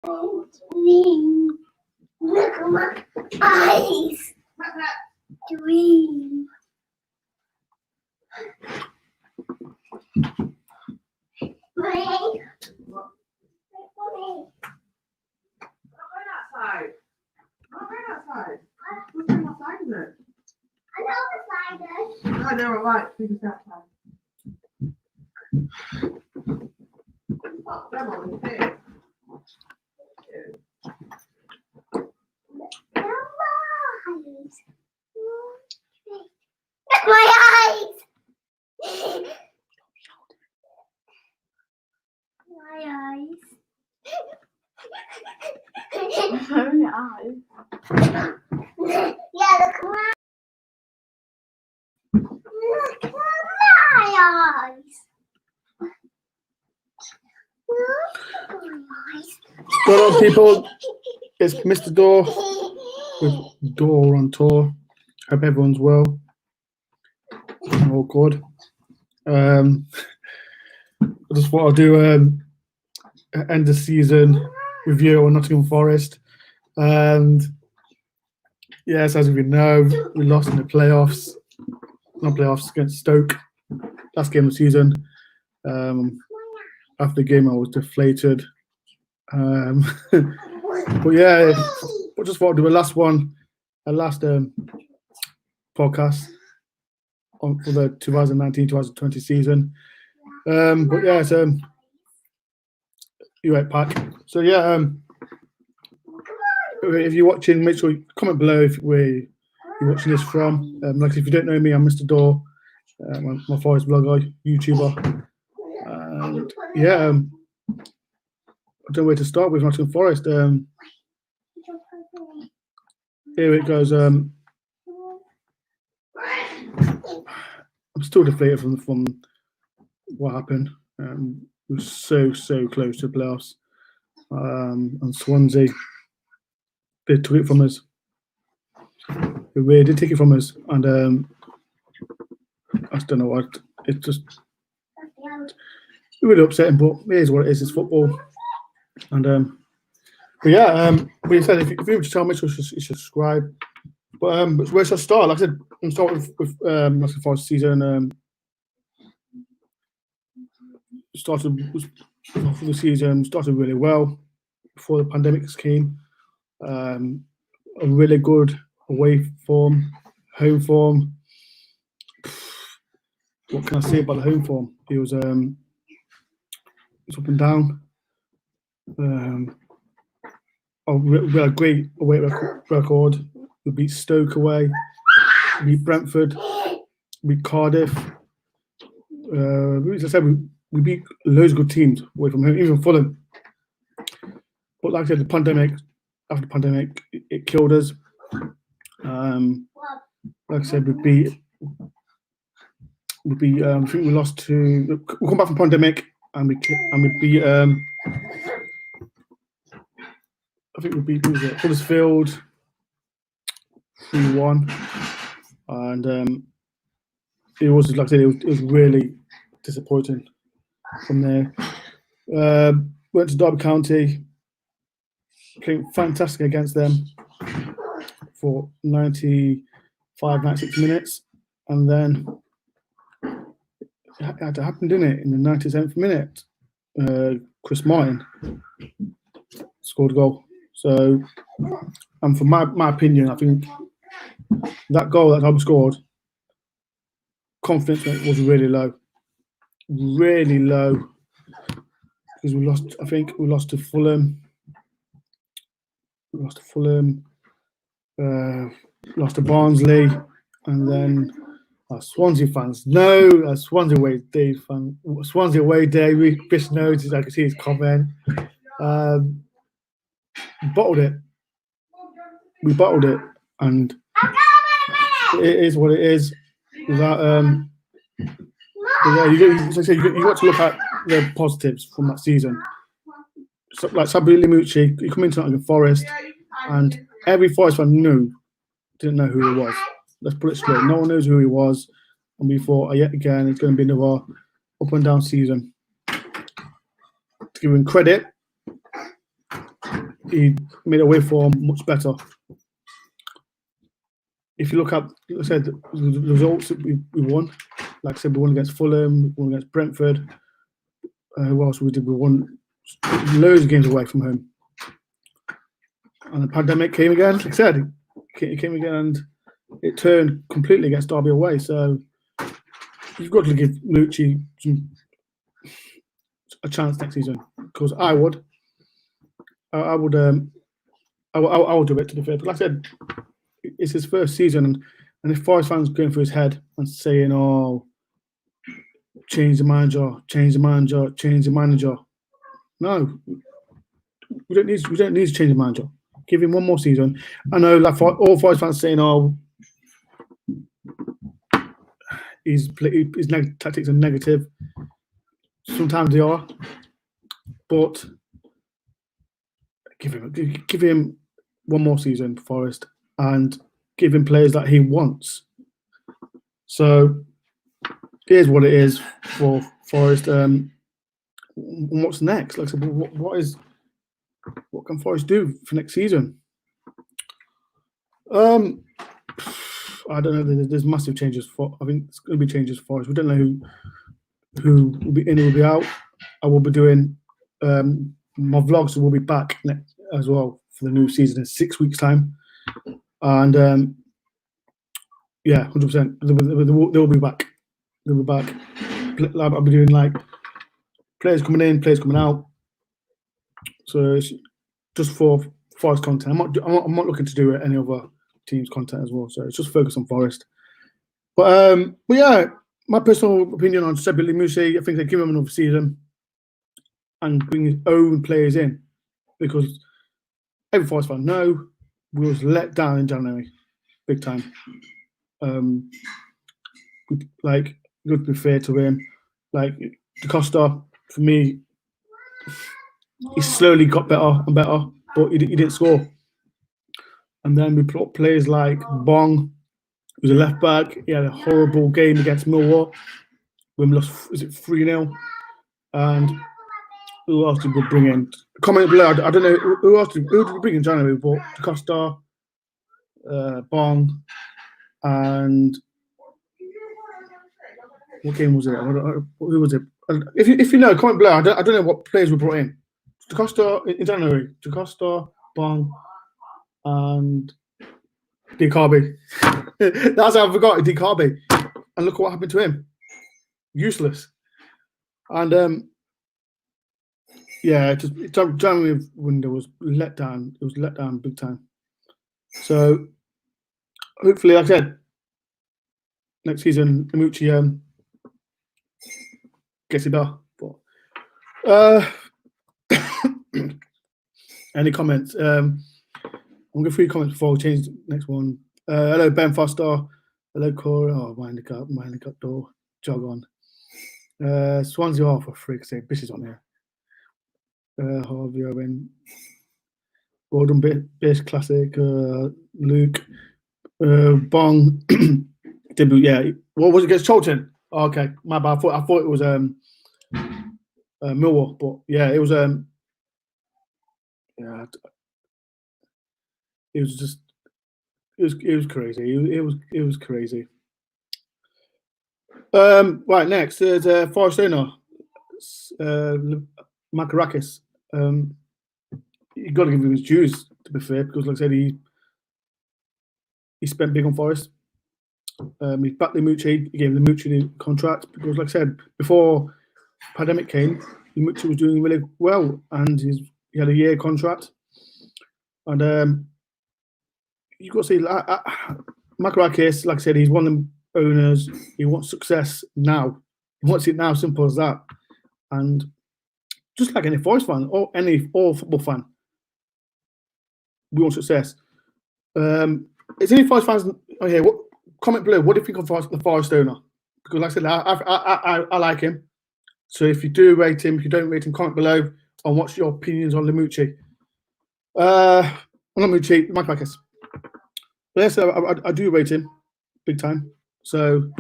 Dream. Look at my eyes. Dream. Mommy. Outside. Not right outside. What's going outside, is it? I know the sliders. No, they're all right. We just outside. Fuck them on the thing. Look my eyes. My eyes. Your eyes. Yeah, look at my. Look at my eyes. Look at my eyes. What up, people? It's Mr. Dore with Dore on tour. Hope everyone's well. All good. I just thought I'd do end the season review on Nottingham Forest. And yes, as we know, we lost in the playoffs. Not playoffs, against Stoke. Last game of the season. After the game, I was deflated. But yeah, I just thought I'd do a last podcast for the 2019-2020 season. But yeah, it's you right, Pack. So yeah, if you're watching, make sure you comment below if where you're watching this from. Like if you don't know me, I'm Mr. Dore, my Forest blogger, YouTuber. And yeah, I don't know where to start with Nottingham Forest. Here it goes. I'm still deflated from what happened. We were so close to playoffs, and Swansea, they took it from us. They really did take it from us, and I don't know what. It just really upsetting, but it is what it is. It's football, and but yeah, but you said if you want to tell me, you subscribe. But where should I start? Like I said, I'm starting with Nottingham Forest season. Started for the season, started really well before the pandemic came. A really good away form, home form. What can I say about the home form? It was up and down. We had a great away record. We beat Stoke away, we beat Brentford, we beat Cardiff. As I said, we beat loads of good teams away from home, even Fulham. But like I said, after the pandemic, it killed us. Like I said, we beat. I think we lost to. We come back from pandemic and we beat. I think we beat Huddersfield 3-1, and it was like I said, it was really disappointing from there. Went to Derby County, playing fantastic against them for 95, 96 minutes, and then it had to happen, didn't it? In the 97th minute, Chris Martin scored a goal. So, and from my opinion, I think that goal that Derby scored, confidence was really low, because we lost. I think we lost to Fulham. Lost to Barnsley, and then our Swansea fans know Swansea away day. Chris knows, I can see his comment. Bottled it. We bottled it, and it is what it is. Without yeah, you got to look at the positives from that season. So, like Sabri Limucci, he come into Nottingham Forest, and every Forest fan didn't know who he was. Let's put it straight. No one knows who he was, and we thought, yet again, it's going to be another up and down season. To give him credit, he made away form much better. If you look at, like I said, the results that we won, like I said, we won against Fulham, we won against Brentford. Who else we did? We won loads of games away from home. And the pandemic came again. Like I said, it came again and it turned completely against Derby away. So you've got to give Lucci a chance next season, because I would do it, to be fair. But like I said, it's his first season, and if Forest fans going through his head and saying, "Oh, change the manager, change the manager, change the manager," no, we don't need to change the manager. Give him one more season. I know, like all Forest fans saying, "Oh, his tactics are negative." Sometimes they are, but give him one more season for Forest and give him players that he wants. So here's what it is for Forest. What's next? Like I said, what can Forest do for next season? I don't know. There's massive changes I think it's going to be changes for Forest. We don't know who will be in, who will be out. I will be doing my vlogs will be back next as well for the new season in 6 weeks' time, and yeah, 100%. They'll be back. They'll be back. I'll be doing like players coming in, players coming out. So it's just for Forest content. I'm not looking to do any other teams' content as well. So it's just focus on Forest. But yeah, my personal opinion on Sebi Limouchi, I think they give him another season and bring his own players in, because every Forest fan know we was let down in January, big time. Like, good to be fair to him. Like DaCosta, for me, he slowly got better and better, but he didn't score. And then we put up players like Bong, who's a left back. He had a horrible game against Millwall when we lost, is it 3-0? And who else did we bring in? Comment below. I don't know who did we bring in January, but DaCosta, Bong, and what game was it? Who was it? If you know, comment below. I don't know what players we brought in. DaCosta in January. DaCosta, Bong, and Diakabi. That's how I forgot Diakabi. And look what happened to him. Useless. And yeah, January window was let down. It was let down big time. So hopefully, like I said, next season Limouchi gets it better. But any comments? I'm going to read comments before we change the next one. Hello, Ben Foster. Hello, Cora. Oh, wind up, door. Jog on. Swansea off for freak's sake. Bish is on here. Harvey Owen. Gordon Bish, classic. Luke. Bong. Debut, yeah. What was it against Charlton? Oh, okay, my bad. I thought it was Millwall, but yeah, it was yeah. It was just it was crazy. It was crazy. Right, next there's Forest owner Makarakis. You got to give him his dues, to be fair, because like I said, he spent big on Forest. He backed Limouchi. He gave Limouchi the contract because, like I said, before pandemic came, Limouchi was doing really well, and he had a year contract. And you got to see Makarakis, like I said, he's one of them owners. He wants success now. He wants it now, simple as that. And just like any Forest fan or any football fan, we want success. Is any Forest fans here? Comment below. What do you think of the Forest owner? Because, like I said, I like him. So if you do rate him, if you don't rate him, comment below on what's your opinions on Limouchi. Not Limouchi, Makarakis. But yes, I do rate him big time. So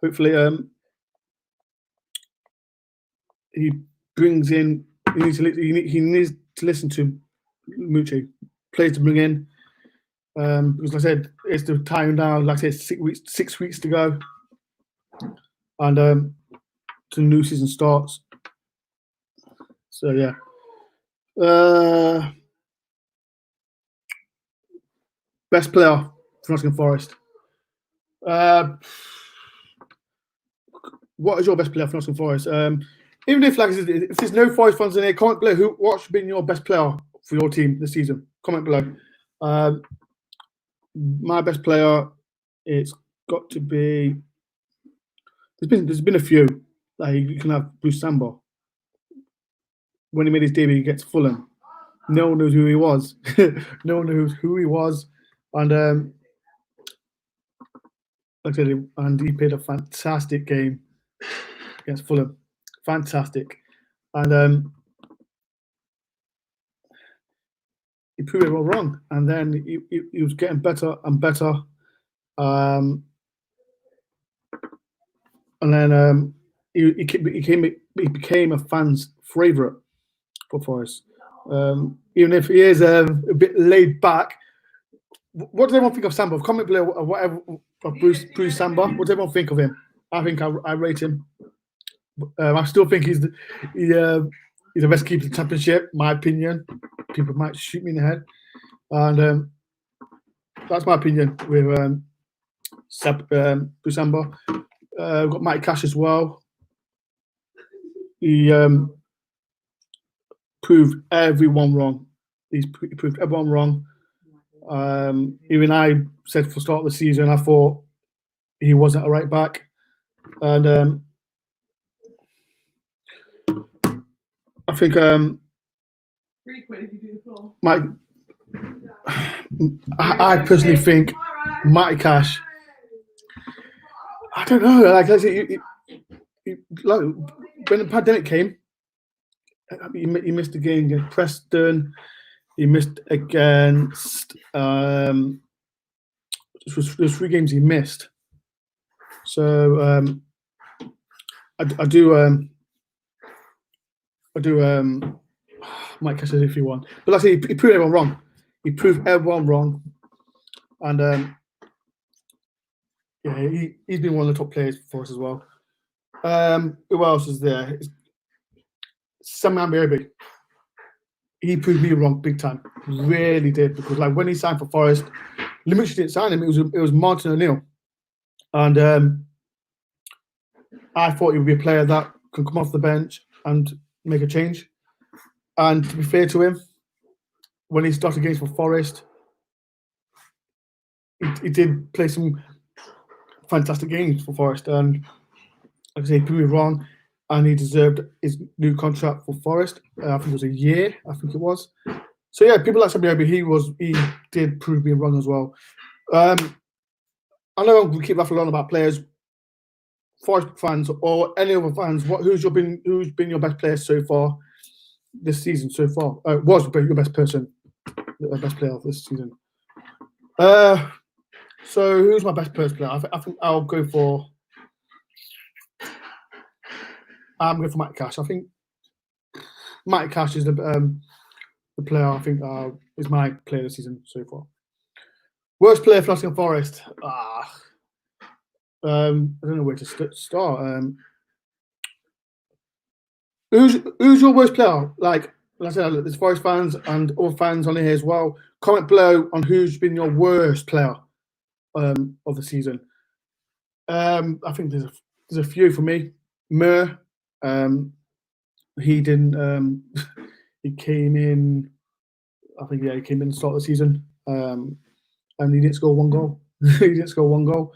hopefully, he brings in. He needs to listen to Mucci players to bring in. Because like I said, it's the time now. Like I said, 6 weeks to go, and the new season starts. So yeah. Best player for Nottingham Forest. What is your best player for Nottingham Forest? Even if, like I said, if there's no Forest fans in here, comment below what's been your best player for your team this season. Comment below. My best player, it's got to be. There's been a few. Like you can have Bruce Samba. When he made his debut against Fulham, no one knows who he was. No one knows who he was, and like I said, and he played a fantastic game against Fulham. Fantastic, and he proved it all wrong. And then he was getting better and better, and then he became a fan's favourite for Forest. Even if he is a bit laid back. What does everyone think of Samba? Comment below whatever of Bruce Samba. What does everyone think of him? I think I rate him. I still think he's the best keeper in the championship. My opinion. People might shoot me in the head, and that's my opinion with Bruce Samba. We've got Mike Cash as well. He proved everyone wrong. He proved everyone wrong. Even I said for the start of the season, I thought he wasn't a right back, and I think Mike. I personally think Matty Cash. I don't know. Like I said, like when the pandemic came, he missed the game against Preston. He missed against. There's 3 games he missed. So I do Mike Cash if you want, but like I say, he proved everyone wrong. He proved everyone wrong, and yeah, he's been one of the top players for us as well. Who else is there? Sam Ambiabi. He proved me wrong big time. Really did, because like when he signed for Forest, Limucci didn't sign him. It was Martin O'Neill, and I thought he would be a player that could come off the bench and make a change. And to be fair to him, when he started games for Forest, he did play some fantastic games for Forest. And like I say, he proved me wrong, and he deserved his new contract for Forest. I think it was a year. I think it was. So yeah, people like Sabiabi, he did prove me wrong as well. I know we keep laughing about players, Forest fans or any other fans. Who's been your best player so far this season? So far, was your best person, the best player this season. So who's my best player? I think I'll go for. I'm going for Mike Cash. I think Mike Cash is the player I think is my player this season so far. Worst player for Nottingham Forest. I don't know where to start. Who's your worst player? Like I said, there's Forest fans and all fans on here as well. Comment below on who's been your worst player of the season. I think there's a few for me. Mur. He didn't. He came in. I think he came in the start of the season, and he didn't score 1 goal. He didn't score 1 goal.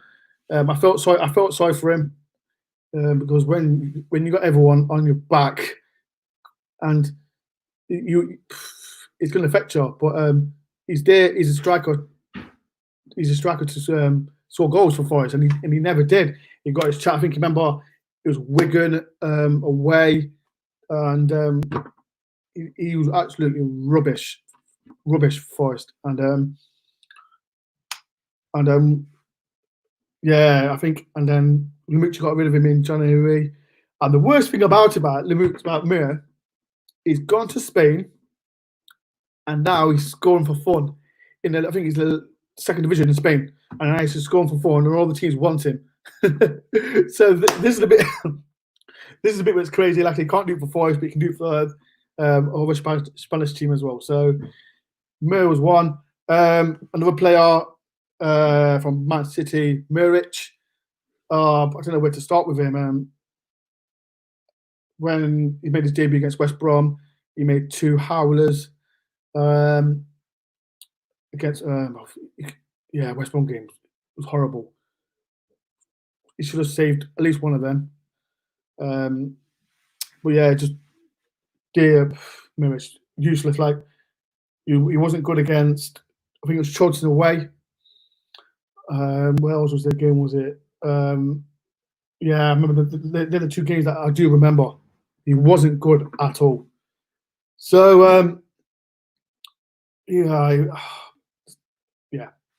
I felt sorry for him because when you got everyone on your back, and it's going to affect you. But he's there. He's a striker. He's a striker to score goals for Forest, and he never did. He got his chat. I think you remember it was Wigan away, and he was absolutely rubbish for Forest, and yeah, I think, and then Limucci got rid of him in January. And the worst thing about Mir, he's gone to Spain, and now he's scoring for fun in I think he's the second division in Spain, and now he's scoring for fun, and all the teams want him. So this is a bit. This is a bit where it's crazy. Like he can't do it for Forest, but he can do it for other Spanish team as well. So Mir was one. Another player from Man City, Muric. I don't know where to start with him. When he made his debut against West Brom, he made 2 howlers against West Brom games. It was horrible. He should have saved at least one of them. But yeah, just dear Muric, useless. Like he wasn't good against. I think it was Chelsea away. Where else was their game? Was it? Yeah, I remember they're the 2 games that I do remember. He wasn't good at all. So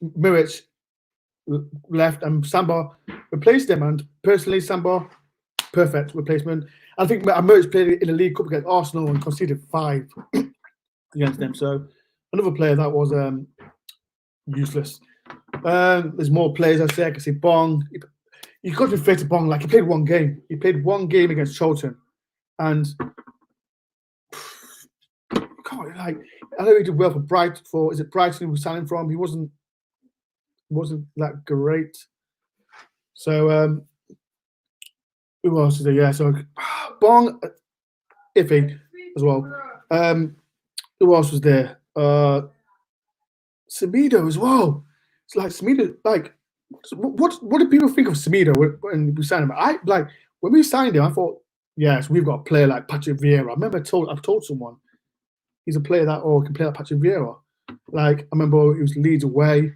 Muric left and Samba replaced him. And personally, Samba, perfect replacement. I think Muric played in the League Cup against Arsenal and conceded 5 against them. So another player that was useless. There's more players. I can say Bong. You got to be fair to Bong. Like he played 1 game. He played 1 game against Charlton, and I know he did well for Brighton. Is it Brighton he was signing from? He wasn't that great. So who else is there? Yeah, so Bong, iffy as well. Who else was there? Semedo as well. It's like Semedo. Like, what do people think of Semedo when we signed him? When we signed him, I thought, yes, we've got a player like Patrick Vieira. I remember I've told someone he's a player that can play like Patrick Vieira. Like I remember it was Leeds away,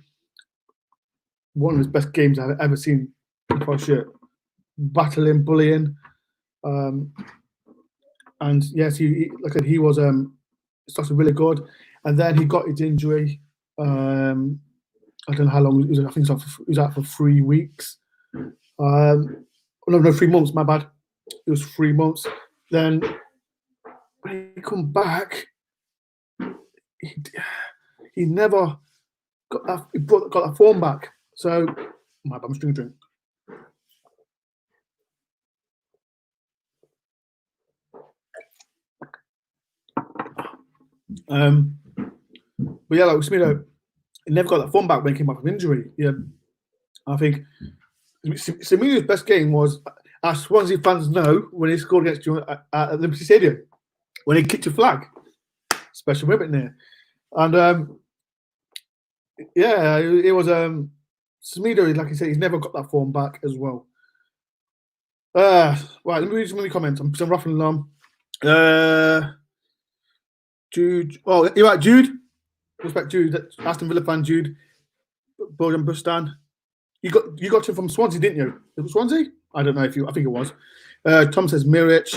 one of his best games I've ever seen for sure. Battling, bullying, and yes, he was started really good, and then he got his injury. I don't know how long. I think he was out for 3 weeks. No, 3 months. My bad. It was 3 months. Then when he come back, he never got that. He got that form back. So my bad. I'm just drinking a drink. But yeah, like Semedo, he never got that form back when he came back from injury. Yeah, I think Semedo's best game was, as Swansea fans know, when he scored against you at Liberty Stadium, when he kicked a flag. Special moment there. And it was Semedo, like I said, he's never got that form back as well. Right, let me read some of the comments. I'm ruffling along. Jude. Oh, you're right, Jude. Respect Jude. Aston Villa fan, Jude. Bojan Bustan. You got him from Swansea, didn't you? It was Swansea? I don't know I think it was. Tom says Muric.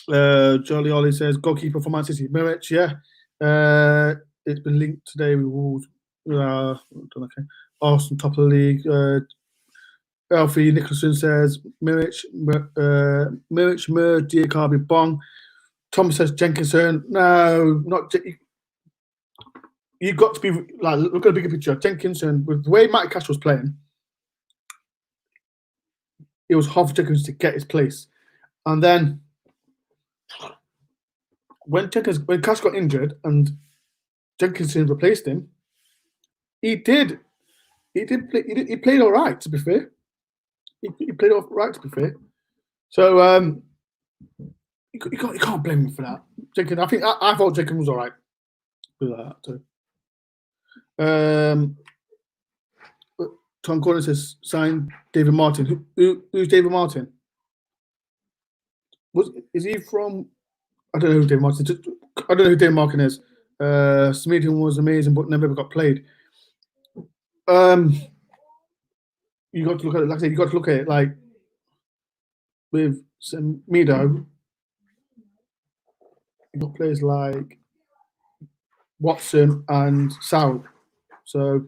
Jolly Ollie says goalkeeper for Man City. Muric, yeah. It's been linked today with Wolves. Okay. Arsenal top of the league. Alfie Nicholson says Muric, Diakabi, Bong. Tom says Jenkinson. No, not. You've got to be like, look at the bigger picture. Jenkinson, with the way Matty Cash was playing, it was hard for Jenkinson to get his place. And then when Cash got injured and Jenkinson replaced him, he played all right, to be fair. He played all right, to be fair. So you can't blame him for that. Jenkins, I thought Jenkins was all right. Tom Gordon says sign David Martin. Who's David Martin? Is he from? I don't know who David Martin is. I don't know who David Martin is. Smeaton was amazing, but never got played. You got to look at it. Like I said, you got to look at it like with Semedo. You got players like Watson and Sal. So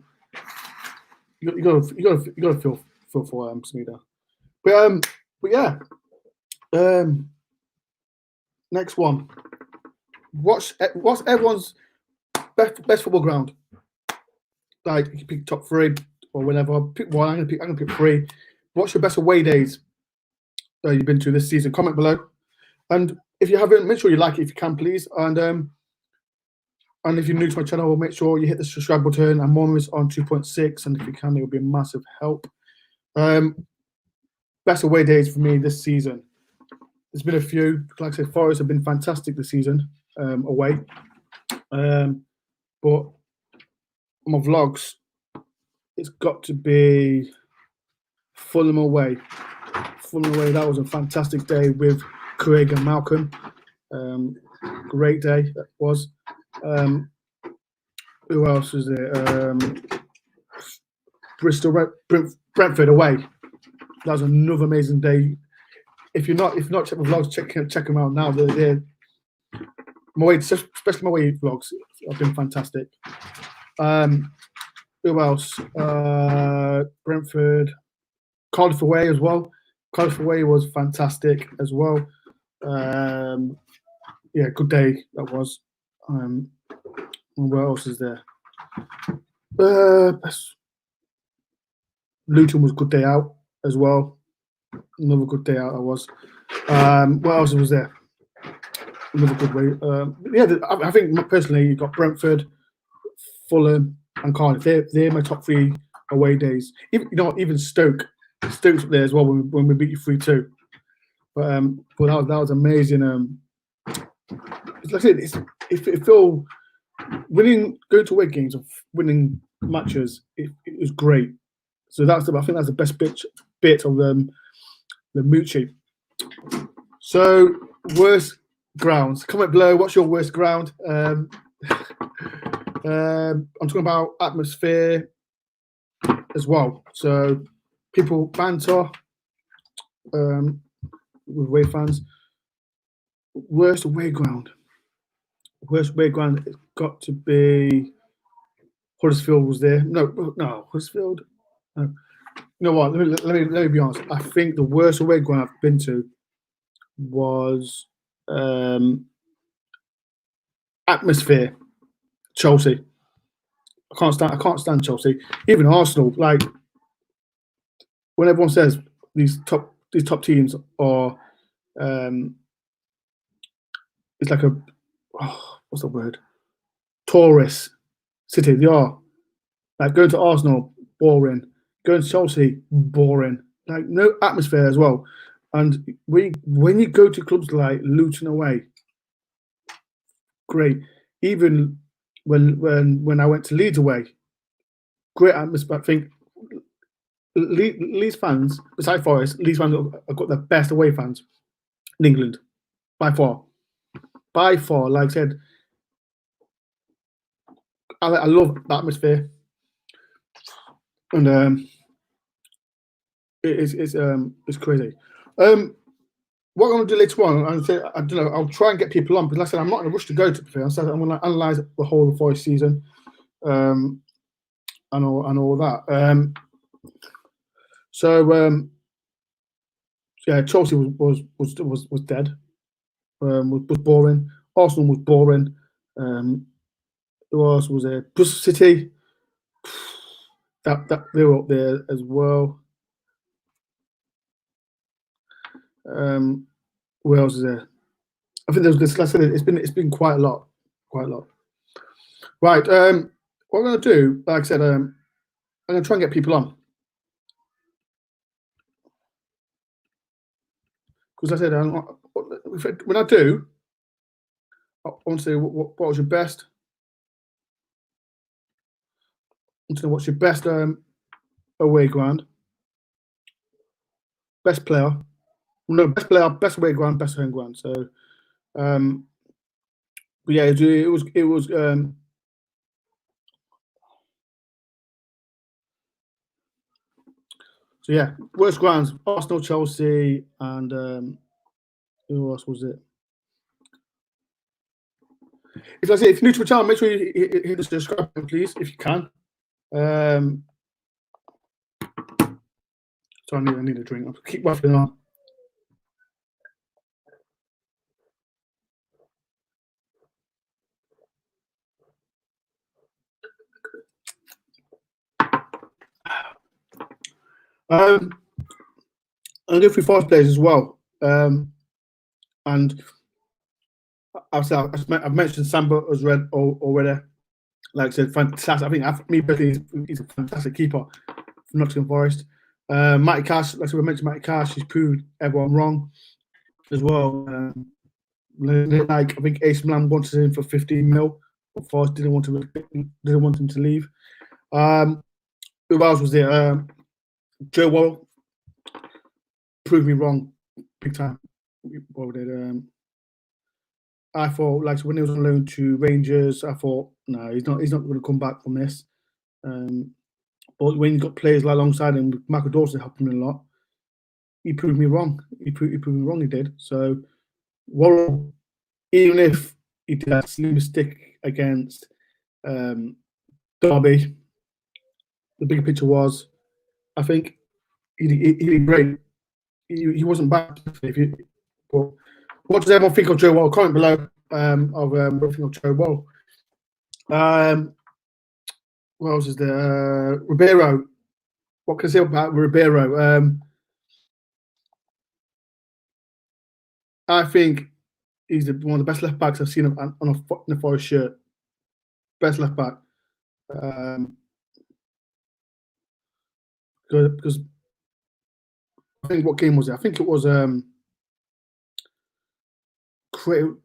you got to feel for Semedo. But yeah. Next one. What's everyone's best football ground. Like you can pick top 3 or whatever. Pick one. I'm gonna pick 3. What's your best away days that you've been to this season? Comment below. And if you haven't, make sure you like it if you can, please. And if you're new to my channel, make sure you hit the subscribe button. I'm almost on 2.6, and if you can, it will be a massive help. Best away days for me this season. There's been a few. Like I said, Forest have been fantastic this season away. But my vlogs, it's got to be Fulham away. Fulham away. That was a fantastic day with Craig and Malcolm. Great day that was. Who else was there? Brentford away. That was another amazing day. If not check my vlogs, check them out now. They're my way, especially my way vlogs, have been fantastic. Who else? Brentford, Cardiff away as well. Cardiff away was fantastic as well. Yeah, good day that was. What else is there? Luton was a good day out as well. Another good day out that was. What else was there? Another good way. Yeah, I think personally, you've got Brentford, Fulham, and Cardiff. They're my top 3 away days. Even Stoke's up there as well when we beat you 3-2. But that was amazing. Like I said, it feel winning, going to away games or winning matches. It was great. So I think that's the best bit of the Moochie. So worst grounds. Comment below. What's your worst ground? I'm talking about atmosphere as well. So people banter with away fans. Worst away ground. Worst away ground. It's got to be Huddersfield was there. No, Huddersfield. No. You know what? Let me be honest. I think the worst away ground I've been to was atmosphere. Chelsea. I can't stand Chelsea. Even Arsenal. Like when everyone says these top teams are, it's like what's the word? Tourist city. They are. Like going to Arsenal, boring. Going to Chelsea, boring. Like no atmosphere as well. And when you go to clubs like Luton away, great. Even when I went to Leeds away, great atmosphere. I think Leeds fans, besides Forest, Leeds fans have got the best away fans in England by far. By far, like I said, I love the atmosphere, and it's crazy. What I'm going to do later on, I don't know, I'll try and get people on, because like I said, I'm not in a rush to go to the film. So I'm going to analyse the whole of the Forest season, and all that. Yeah, Chelsea was dead. Was boring. Arsenal was boring. Who else was there? Bristol City. That they were up there as well. Where else is there? I think there's this. Like I said, it's been quite a lot. Right. What I'm going to do, like I said, I'm going to try and get people on, because like I said, when I do, I want to say what was your best. I want to know what's your best away ground, best player. No, best player, best away ground, best home ground. So, but yeah, it was. So yeah, worst grounds: Arsenal, Chelsea, and who else was it? If you're new to the channel, make sure you hit the subscribe button, please, if you can. So I need a drink. I'll keep waffling on. I'll go through Forest players as well. And I've mentioned Samba as read already. Like I said, fantastic. I think me personally, he's a fantastic keeper from Nottingham Forest. Matty Cash, like we mentioned, Matty Cash, he's proved everyone wrong as well. Like I think Ace Milan wanted him for 15 mil. Forest didn't want him to leave. Who else was there? Joe Wall proved me wrong big time. What did I thought, like when he was on loan to Rangers, I thought, no, he's not going to come back from this. But when you got players alongside him, Michael Dawson helped him a lot. He proved me wrong. He proved me wrong. He did. So, Worrell, even if he did that silly mistake against Derby, the bigger picture was, I think he did great. He wasn't bad. But what does everyone think of Joe Wall? Comment below of what you think of Joe Wall. What else is there? Ribeiro. What can I say about Ribeiro? I think he's one of the best left backs I've seen on a Forest shirt. Best left back. Because I think what game was it? I think it was Craig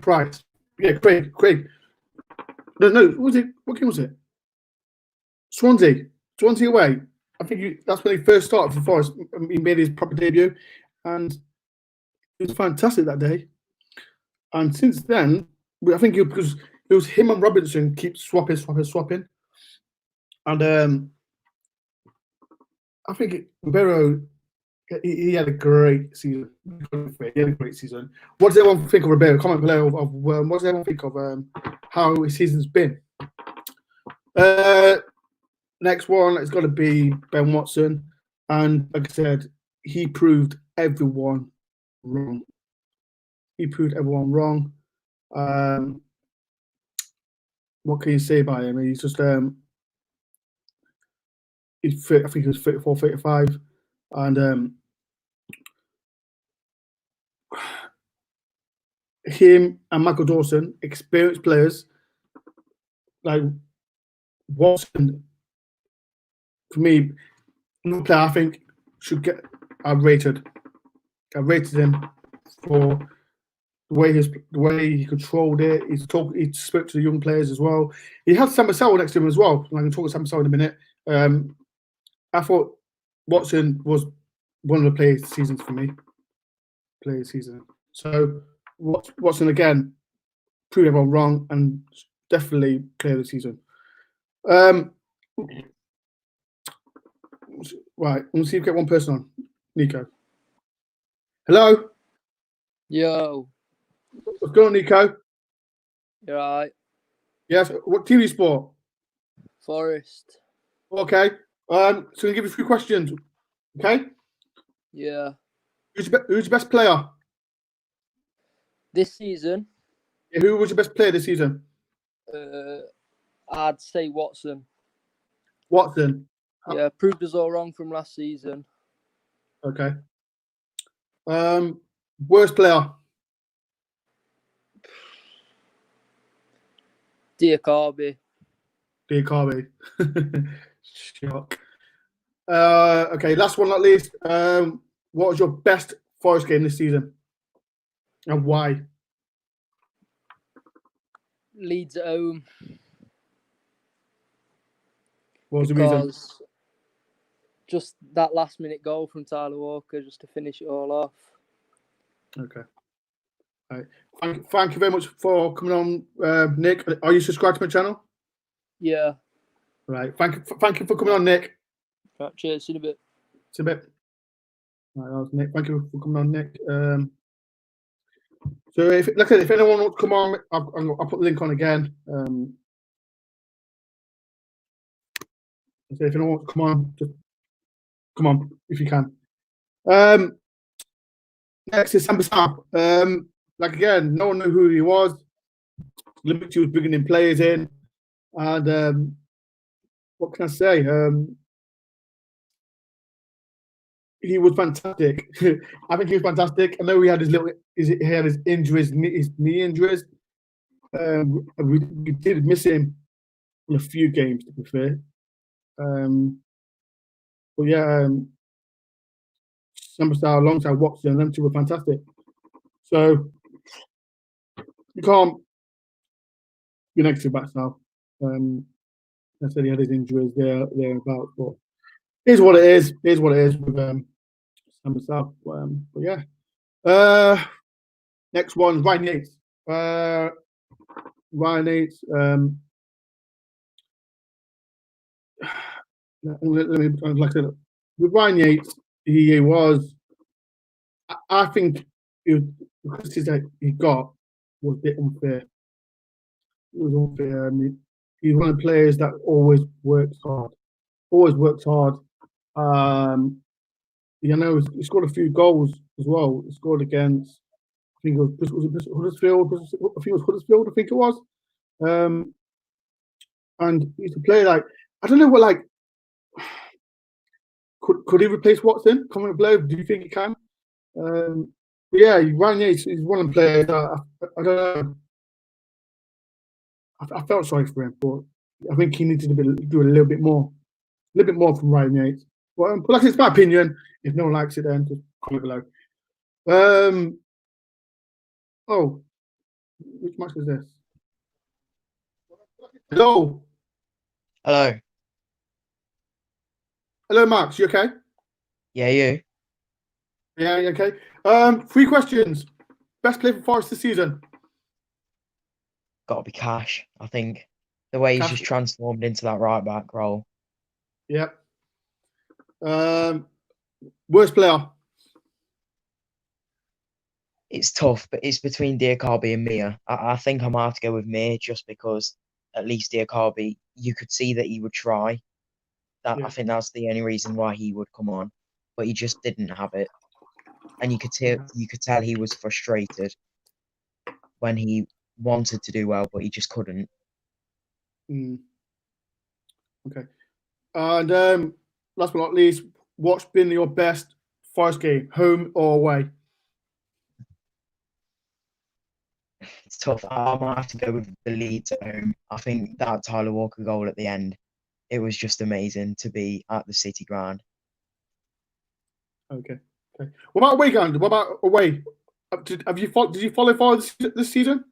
Price. Yeah, Craig. No, what game was it? Swansea away. I think that's when he first started for Forest. He made his proper debut, and it was fantastic that day. And since then, I think because it was him and Robinson keep swapping, and I think Ribeiro, he had a great season. What does everyone think of Ribeiro? Comment below of what does everyone think of how his season's been. Next one is got to be Ben Watson, and like I said, he proved everyone wrong. What can you say about him? He's just he's fit, I think he was 34, 35, and him and Michael Dawson, experienced players. Like Watson, for me, no player I think should get. I rated him for the way he controlled it. He spoke to the young players as well. He had Sam Cassell next to him as well. I can talk to Sam Cassell in a minute. I thought Watson was one of the players seasons for me. So Watson again proved everyone wrong and definitely player of the season. Right, let's see if we get one person on. Nico. Hello. Yo. What's going on, Nico? You alright? Yes. What team do you support? Forest. Okay. So I'm going to give you a few questions. Okay. Yeah. Who's your best player? This season? Yeah, who was your best player this season? I'd say Watson. Watson. Yeah, proved us all wrong from last season. Okay. Worst player? Diakabi. Shock. Okay, last one, not least. What was your best Forest game this season? And why? Leeds at home. What was the reason? Just that last minute goal from Tyler Walker just to finish it all off. Okay. All right. Thank you very much for coming on, Nick. Are you subscribed to my channel? Yeah. Right. Thank you for coming on, Nick. Right, cheers. See you in a bit. See you in a bit. Right, that was Nick. Thank you for coming on, Nick. So if anyone wants to come on, I'll put the link on again. So if anyone wants to come on, just come on if you can. Next is Sam Cassell. Like again, no one knew who he was. Liberty was bringing in players in, and what can I say? he was fantastic. I think he was fantastic. I know he had his injuries, his knee injuries. We did miss him in a few games, to be fair. But yeah, Summerstar alongside Watson, them two were fantastic. So you can't be negative about Sal. I said he had his injuries there about, but here's what it is. Here's what it is with Summerstar. But yeah. Next one, Ryan Yates. Ryan Yates. Let me like I said, with Ryan Yates, he was. I think the criticism he got was a bit unfair. It was unfair. I mean, he's one of the players that always works hard. Always works hard. You know, he scored a few goals as well. He scored against, I think it was Huddersfield. I think it was Huddersfield. I think it was. And he's a player like, I don't know what, like, could he replace Watson? Coming to play? Do you think he can? But yeah, Ryan Yates is one of the players that I don't know. I felt sorry for him, but I think he needed to do a little bit more from Ryan Yates. But like it's my opinion. If no one likes it, then just comment below. Oh, which match was this? Hello, Hello. Max. You okay? Yeah, you. Yeah, you okay. 3 questions. Best player for Forest this season? Got to be Cash. I think the way he's Cash. just transformed into that right back role. Yep. Worst player? It's tough, but it's between Diakarby and Mia. I think I might have to go with Mia just because at least Diakarby, you could see that he would try. I think that's the only reason why he would come on, but he just didn't have it, and you could tell he was frustrated when he wanted to do well, but he just couldn't. Okay. And last but not least, what's been your best Forest game, home or away? It's tough. I might have to go with the Leeds at home. I think that Tyler Walker goal at the end, it was just amazing to be at the City ground. Okay. What about away ground? What about away? Did you follow Forest this season?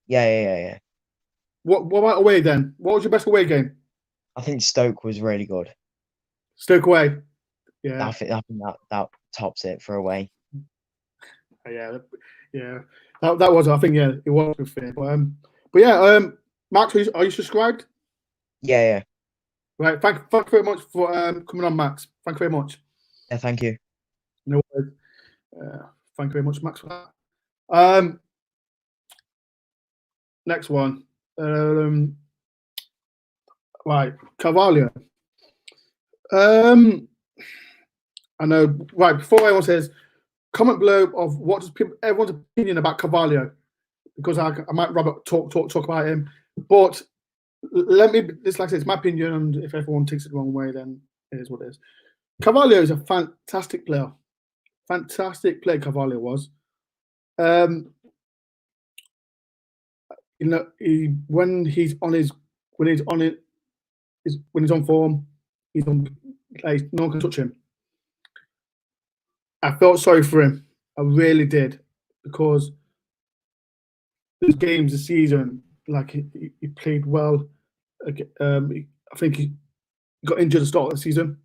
Yeah. What about away then? What was your best away game? I think Stoke was really good. Stoke away. Yeah. I think that tops it for away. Yeah. That was. I think it was good fair. But yeah. Max, are you subscribed? Yeah. Right. Thank you very much for coming on, Max. Thank you very much. Yeah, thank you. No worries. Thank you very much, Max, for that. Next one. Right, Carvalho. I know. Right, before anyone says, comment below of what does everyone's opinion about Carvalho, because I might talk about him. But let me, this like I said, it's my opinion, and if everyone takes it the wrong way, then it is what it is. Carvalho is a fantastic player. Fantastic player Carvalho was. You know, when he's on form, no one can touch him. I felt sorry for him. I really did, because those games this season, like he played well. I think he got injured at the start of the season,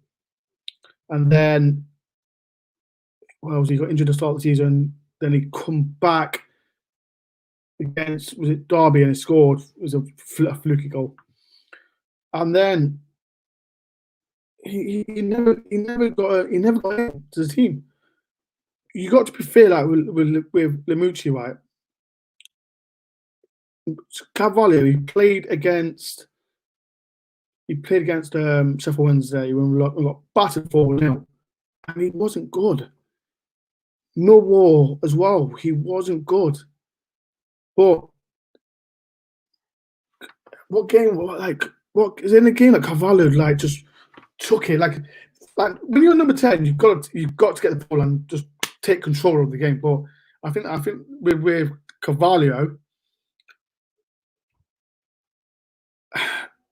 and then he got injured at the start of the season. Then he come back against, was it Derby, and he scored. It was a fluky goal, and then he never got into the team. You got to be fair, like with Lemucci, right? Carvalho, he played against Sheffield Wednesday when we got battered 4-0, and he wasn't good. Millwall as well, he wasn't good. But what is in the game that Carvalho just took it? Like like when you're number 10, you've got to get the ball and just take control of the game. But I think with Carvalho,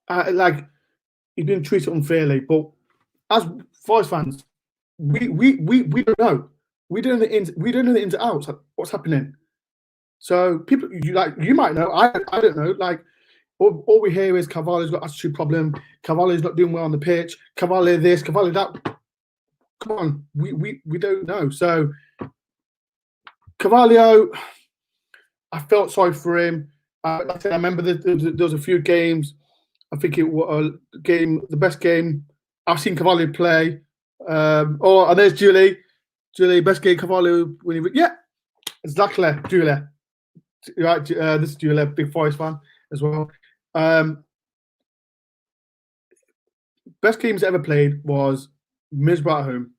like he's been treated unfairly. But as Forest fans, we don't know. We don't know the ins and outs. What's happening? So people, you might know. I don't know. Like all we hear is Carvalho's got attitude problem. Carvalho's not doing well on the pitch. Carvalho this, Carvalho that. Come on, we don't know. So Carvalho, I felt sorry for him. Like I said, I remember there was a few games. I think it was the best game I've seen Carvalho play. And there's Julie. Julie, best game Carvalho when yeah, exactly, Julie. Right, this is Julie, big Forest fan as well. Best games ever played was Middlesbrough at home.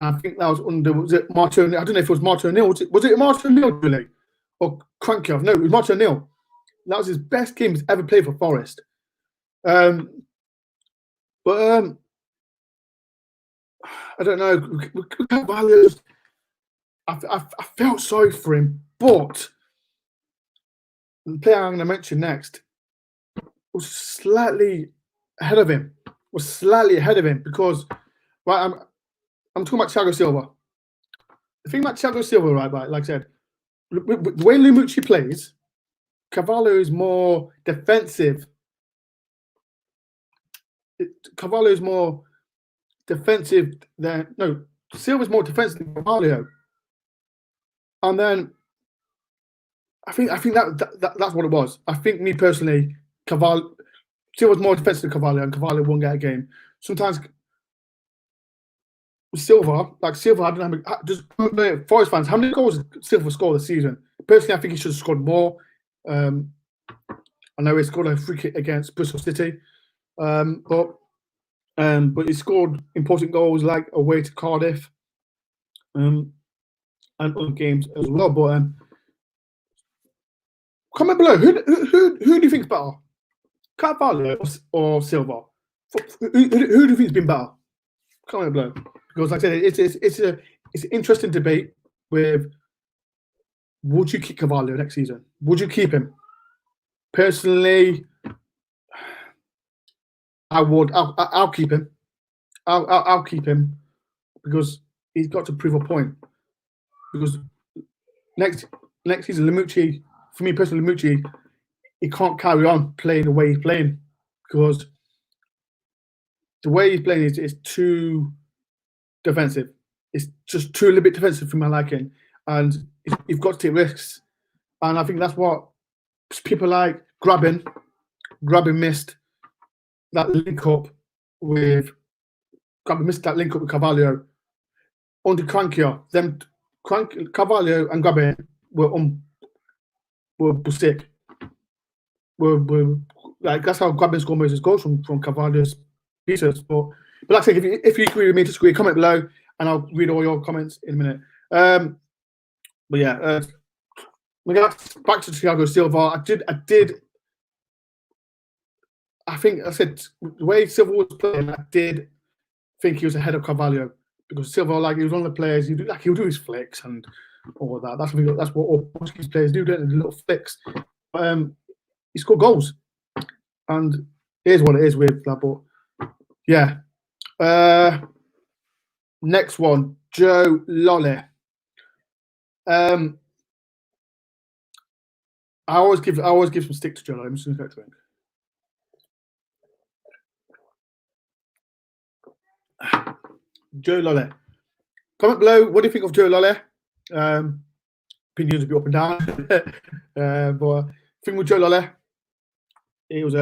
I think that was it Martin O'Neill? I don't know if it was Martin O'Neill. Was it Martin O'Neill, Julie? Or Cranky? No, it was Martin O'Neill. That was his best game he's ever played for Forest. I don't know. I felt sorry for him, but the player I'm going to mention next was slightly ahead of him. Because right, I'm talking about Thiago Silva. The thing about Thiago Silva, right, like I said, the way Lumucci plays, Carvalho is more defensive. Carvalho is more defensive than Silva's more defensive than Carvalho. And then I think that's what it was. I think me personally, Silva's more defensive than Carvalho, and Carvalho won't get a game. Sometimes Silva, I don't know. Just Forest fans, how many goals did Silva score this season? Personally, I think he should have scored more. I know he scored a free kick against Bristol City, but he scored important goals like away to Cardiff, and other games as well. But comment below. Who do you think is better, Carvalho or Silva? Who do you think has been better? Comment below. Because, like I said, it's an interesting debate. With would you keep Carvalho next season? Would you keep him? Personally, I would. I'll keep him. I'll keep him because he's got to prove a point. Because next season, Lumucci, for me personally, Lumucci, he can't carry on playing the way he's playing because the way he's playing is too defensive. It's just too a little bit defensive for my liking, and you've got to take risks. And I think that's what people like Grabbing missed that link up with Carvalho. Under Crankier, Carvalho and Grabbing were sick. Were like that's how Grabbing scored most of his goals from Carvalho's pieces. But like I say, if you agree with me, disagree, comment below, and I'll read all your comments in a minute. But yeah, we got back to Thiago Silva. I think I said the way Silva was playing, I did think he was ahead of Carvalho because Silva, like he was one of the players, he'll do his flicks and all of that. That's what all Portuguese players do, don't they? The little flicks. He scored goals, and here's what it is with that. But yeah, next one, Joe Lolly. I always give some stick to Joe Lolly. I'm just going to drink. Joe Lolly. Comment below. What do you think of Joe Lolly? Opinions will be up and down. But thing with Joe Lolly, it was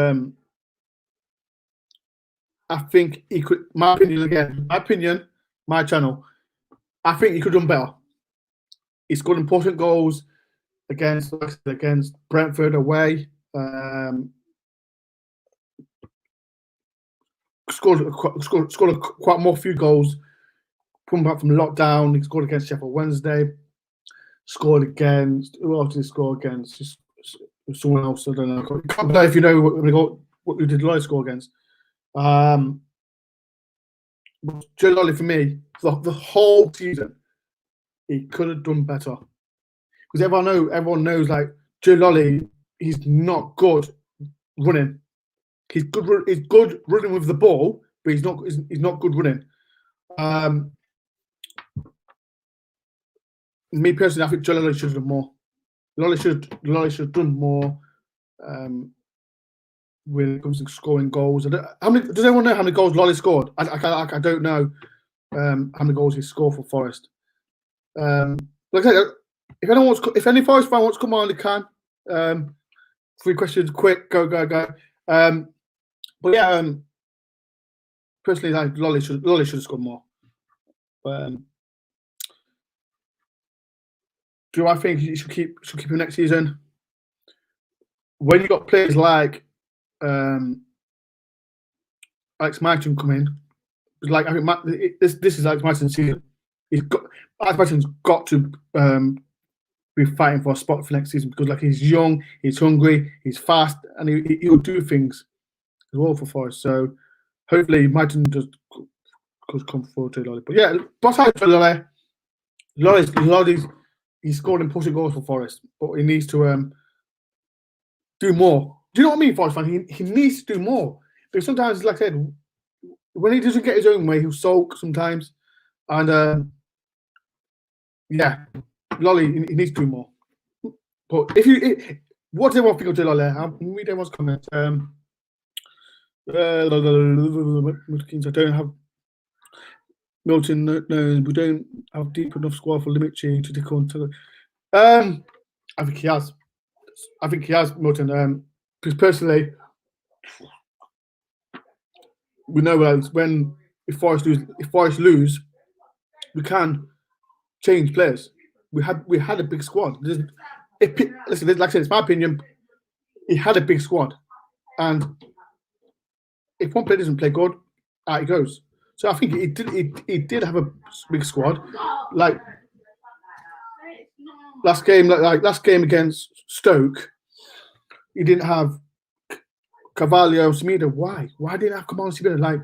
I think he could. My opinion, my channel. I think he could have done better. He scored important goals against Brentford away. Scored quite more few goals. Coming back from lockdown, he scored against Sheffield Wednesday. Scored against who else did he score against? Just someone else. I don't know. I can't know if you know what we did Lloyd score against. Joe Lolly for me, the whole season, he could have done better. Because everyone knows like Joe Lolly, he's not good running. He's good running with the ball, but he's not good running. Me personally, I think Joe Lolly should have done more. Lolly should have done more when it comes to scoring goals. Does anyone know how many goals Lolly scored? I don't know how many goals he scored for Forest. Like I said, if any Forest fan wants to come on, they can. 3 questions, quick, go. But yeah, personally, like Lolly should have scored more. Do I think you should keep him next season? When you got players like Alex Myton coming, like I think this is Alex Myton's season. Alex Myton's got to be fighting for a spot for next season because like he's young, he's hungry, he's fast, and he'll do things as well for Forest. So hopefully Myton just could come forward to Lolly. But yeah, boss out to Lolly. Lolly's he scored important goals for Forest, but he needs to do more. Do you know what I mean, Forest fan? He needs to do more. Because sometimes, like I said, when he doesn't get his own way, he'll sulk sometimes. And yeah, Lolly, he needs to do more. But what does everyone think of Joe Lolly? I'll read everyone's comments. I don't have Milton. No, we don't have deep enough squad for Limichy to take on. I think he has. Milton. Because personally, we know when if Forest lose, we can change players. We had a big squad. Listen, like I said, it's my opinion. He had a big squad, and if one player doesn't play good, out he goes. So I think he did have a big squad. Like last game against Stoke, he didn't have Carvalho, Semedo. Why? Why didn't I have Kamala Semedo? Like,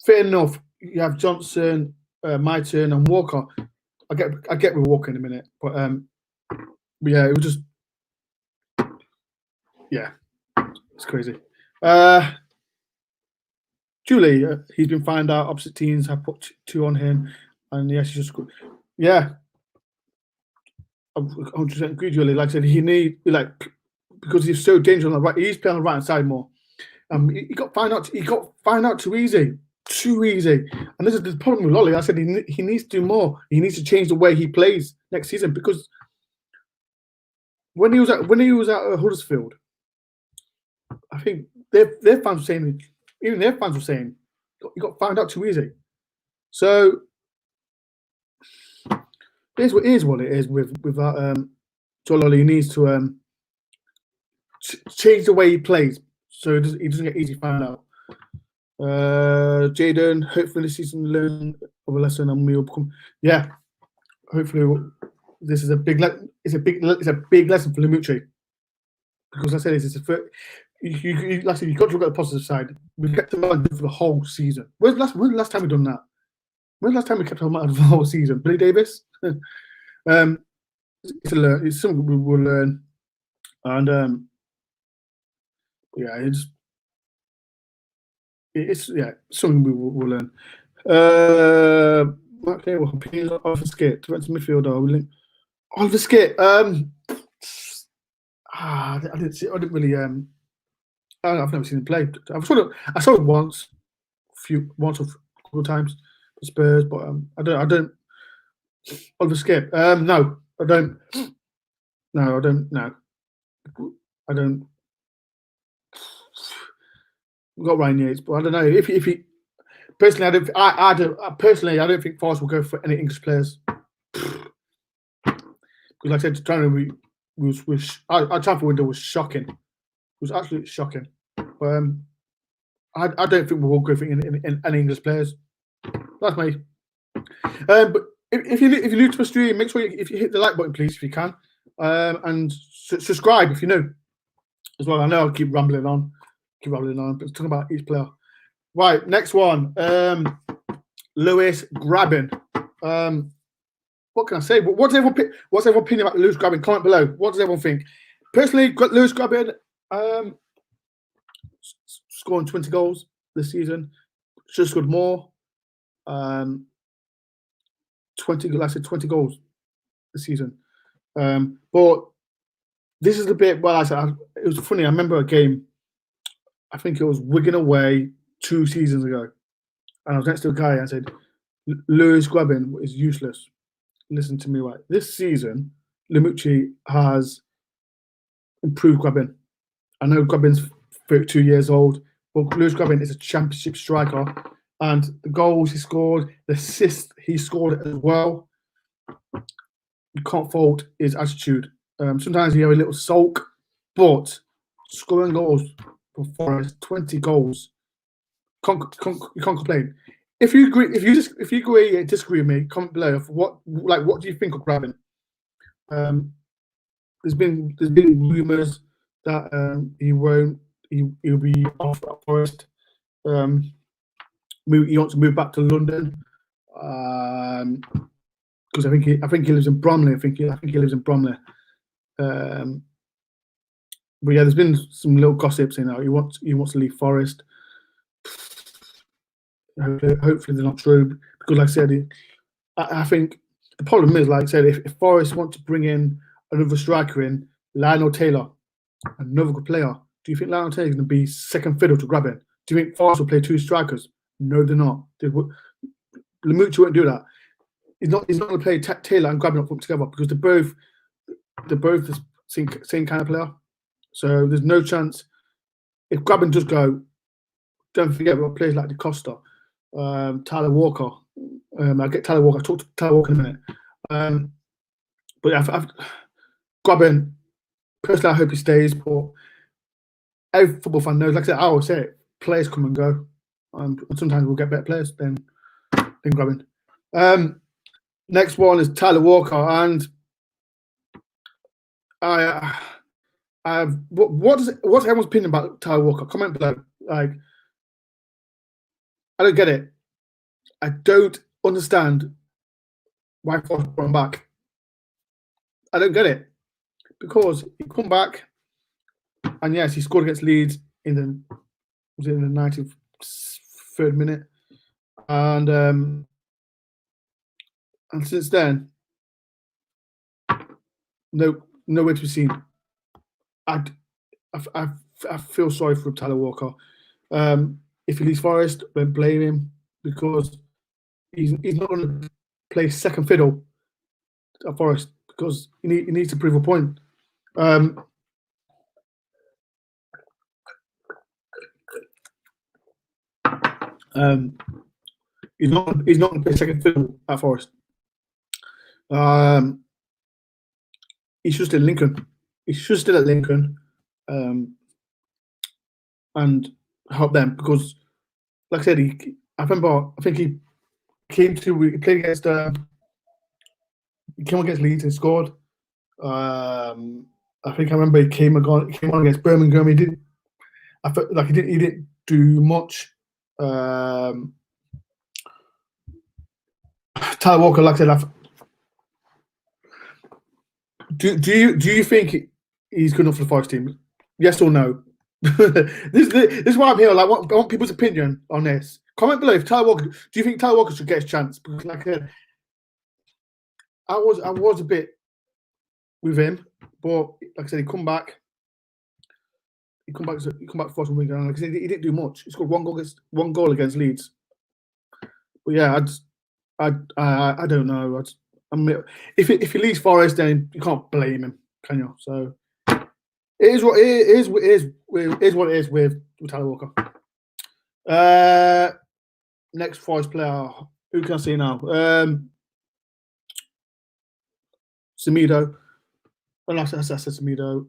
fair enough, you have Johnson, Myton, and Walker. I get with Walker in a minute, but yeah, it was just it's crazy. Julie, he's been found out. Opposite teams have put 2 on him, and yes, he's just I 100% agree, Julie. Like I said, he because he's so dangerous on the right. He's playing on the right hand side more. He got found out. He got found out too easy. And this is the problem with Lolly. I said he needs to do more. He needs to change the way he plays next season because when he was at Huddersfield, I think their fans were saying, even their fans were saying, he got found out too easy. So here's what it is with that. Joe Lolly, he needs to change the way he plays so he doesn't get easy found out. Jaden, hopefully this season learn of a lesson and we'll become. Yeah, hopefully this is a big lesson for Limucci because I said it's you got to look at the positive side. We kept him out for the whole season. When's the last time we done that? When's the last time we kept him out for the whole season? Billy Davis. It's something we will learn, and yeah, it's something we will learn. Okay, well, Oliver Skit, defensive midfielder. Oliver Skit. I didn't see. I didn't really. I've never seen him play. I saw him once or a couple of times for Spurs, but I don't. Oliver Skip. No, I don't. No, I don't. No, I don't. We've got Ryan Yates, but I don't know if he. Personally, I don't think Forest will go for any English players. Because, like I said, our transfer window was shocking. It was absolutely shocking. But I don't think we will go for any English players. That's me. But if you're new to the stream, make sure if you hit the like button, please, if you can, and subscribe if you're new as well. I know I'll keep rambling on, but it's talking about each player. Right, next one. Lewis Graben. What can I say? What's everyone's opinion about Lewis Graben? Comment below. What does everyone think? Personally, Lewis Graben scoring 20 goals this season. Should have scored more. 20 goals this season. But this is the bit where I said it was funny. I remember a game. I think it was Wigan away 2 seasons ago, and I was next to a guy and I said, "Lewis Graben is useless." Listen to me, right? This season, Limucci has improved Graben. I know Graben's 32 years old, but Lewis Graben is a championship striker, and the goals he scored, the assists he scored as well. You can't fault his attitude. Sometimes he have a little sulk, but scoring goals for Forest, 20 goals, you can't complain. If you agree, if you agree and disagree with me, comment below. What do you think of Graben? There's been rumours that he'll be off at Forest. He wants to move back to London because I think he lives in Bromley. I think he lives in Bromley. But yeah, there's been some little gossip saying that he wants to leave Forest. Hopefully they're not true, because like I said, I think the problem is, like I said, if Forest want to bring in another striker in, Lionel Taylor, another good player, do you think Lionel Taylor is going to be second fiddle to Graben? Do you think Forest will play 2 strikers? No, they're not. Limucci won't do that. He's not going to play Taylor and Graben up together, because they're both the same kind of player. So there's no chance. If Graben does go, don't forget about players like DeCosta, Tyler Walker. I'll get Tyler Walker. I'll talk to Tyler Walker in a minute. But yeah, Graben, personally, I hope he stays. But every football fan knows, like I said, I always say it, players come and go. And sometimes we'll get better players than Graben. Next one is Tyler Walker. And what's everyone's opinion about Tyler Walker? Comment below. Like, I don't get it. I don't understand why Forest brought him back. I don't get it, because he come back, and yes, he scored against Leeds in the 93rd minute, and since then, nowhere to be seen. I feel sorry for Tyler Walker. If he leaves Forest, don't blame him, because he's not going to play second fiddle at Forest, because he needs to prove a point. He's not going to play second fiddle at Forest. He should stay at Lincoln. He should stay at Lincoln, and help them, because, like I said, I think he played against he came against Leeds and scored. I think I remember he came on against Birmingham. He didn't do much. Tyler Walker, like I said, do you think he's good enough for the Forest team? Yes or no? This is why I'm here. Like, I want people's opinion on this. Comment below. If Tyler Walker, do you think Tyler Walker should get his chance? Because, like I said, I was a bit with him, but like I said, he come back for some weekend. Like I said, he didn't do much. He scored one goal against Leeds. But yeah, I don't know. If he leaves Forest, then you can't blame him, can you? So it is what it is. It is what it is with Tyler Walker. Next Forest player. Who can I see now? Semedo. Well, I said Semedo.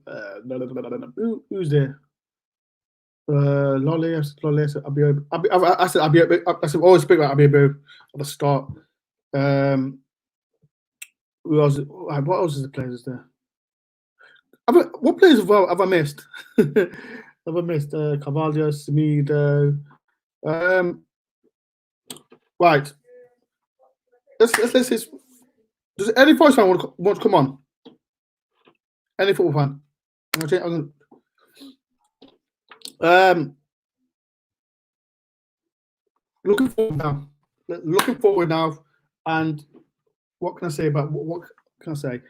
Who's there? Lolly. I said Abiobo. I said always speak about Abiobo at the start. Who else? What else is the players there? What players have I missed? Have I missed? Carvalho, Semedo. Right. let's does any Forest fan want to come on? Any football fan? Looking forward now. Looking forward now, and what can I say about what can I say?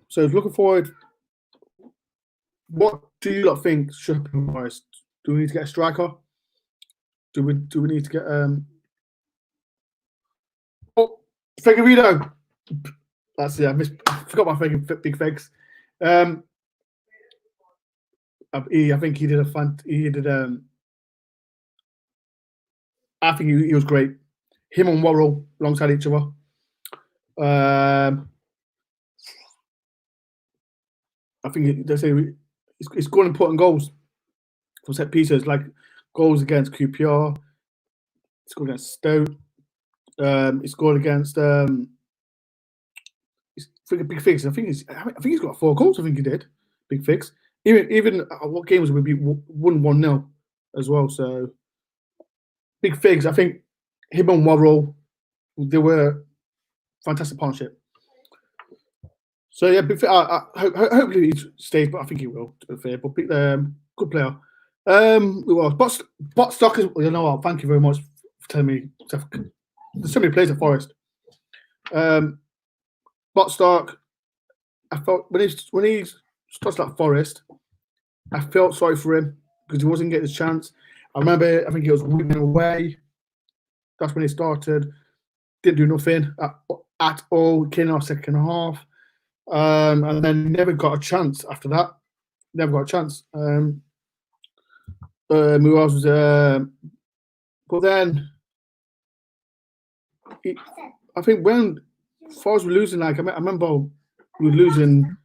So looking forward. What do you lot think should happen with Forest? Do we need to get a striker? Do we need to get Oh, Figueiredo. That's it. I forgot my big Fegs. I think he did I think he was great. Him and Worrell alongside each other. I think they say he's scoring important goals from set pieces, like goals against QPR. He scored against Stoke. He scored against Big Figs. I think he's got 4 goals. I think he did. Big Figs. Even what games would be won 1-0 as well. So Big Figs. I think him and Worrell, they were fantastic partnership. So yeah, hopefully he stays, but I think he will. To be fair, but good player. Bot Stock is. You know what? Thank you very much for telling me. There's so many players at Forest. Bot Stark, I felt when he started at Forest, I felt sorry for him because he wasn't getting his chance. I remember, I think he was winning away. That's when he started. Didn't do nothing at all. Came out second half, and then never got a chance after that. Never got a chance. Who else was but then I think when Forest were losing, like I remember we were losing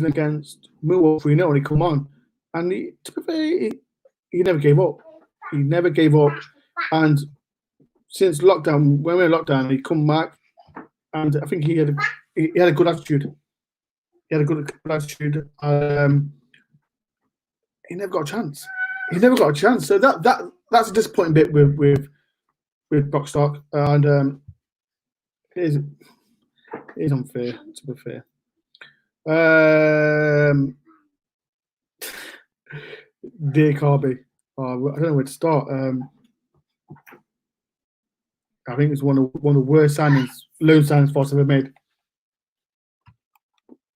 against Millwall 3-0 and he come on. And to be fair, he never gave up. He never gave up. And since lockdown, when we were in lockdown, he come back and I think he had a good attitude. He had a good attitude. He never got a chance. So that's a disappointing bit with Boxstock, and it is unfair, to be fair. Dear Carby, I don't know where to start. I think it's one of the worst loan signings Forest ever made.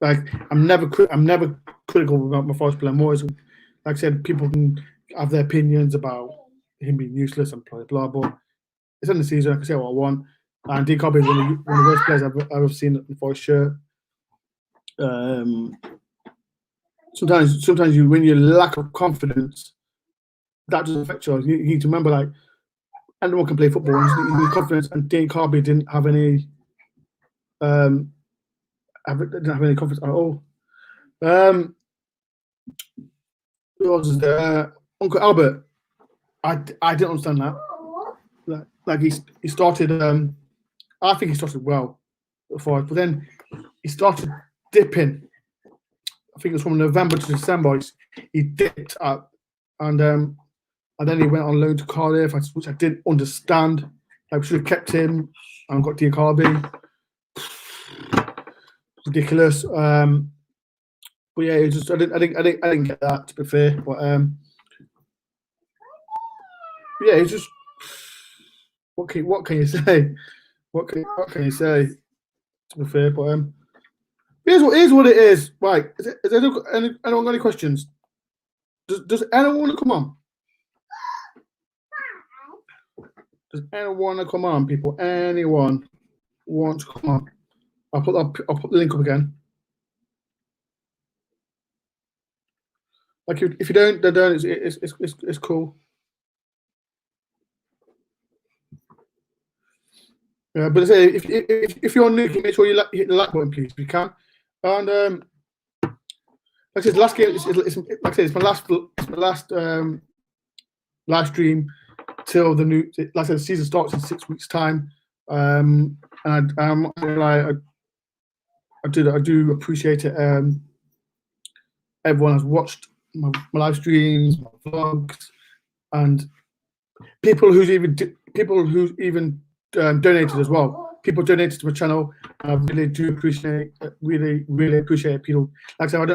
Like I'm never critical about my Forest player. More, like I said, people can have their opinions about him being useless and blah blah. But it's in the season. I can say what I want. And D Carby is one of the worst players I've ever seen in the Forest shirt. Sometimes when you lack of confidence, that doesn't affect you. You need to remember, like, anyone can play football. You need confidence, and Dean Carby didn't have any confidence at all. Who else is there? Uncle Albert. I didn't understand that. Like he started. I think he started well before, but then he started dipping. I think it was from November to December. He dipped up, and then he went on loan to Cardiff, which I didn't understand. I should have kept him and got Dean Carby. Ridiculous. But yeah, it just I didn't get that, to be fair. But yeah, it's just what can you say? What can you say? To be fair, but here's what it is. Right, is anyone got any questions? Does anyone want to come on? Does anyone want to come on, people? Anyone want to come on? I'll put the link up again. Like if you don't, then don't. It's cool. Yeah, but say if you're new, make sure you hit the like button, please, if you can. And like I said, last game. It's my last live stream till the new. Like I said, the season starts in 6 weeks' time. And I do appreciate it. Everyone has watched my live streams, my vlogs, and people who's even donated as well. people donated to my channel. I really do appreciate really appreciate people. Like I said, I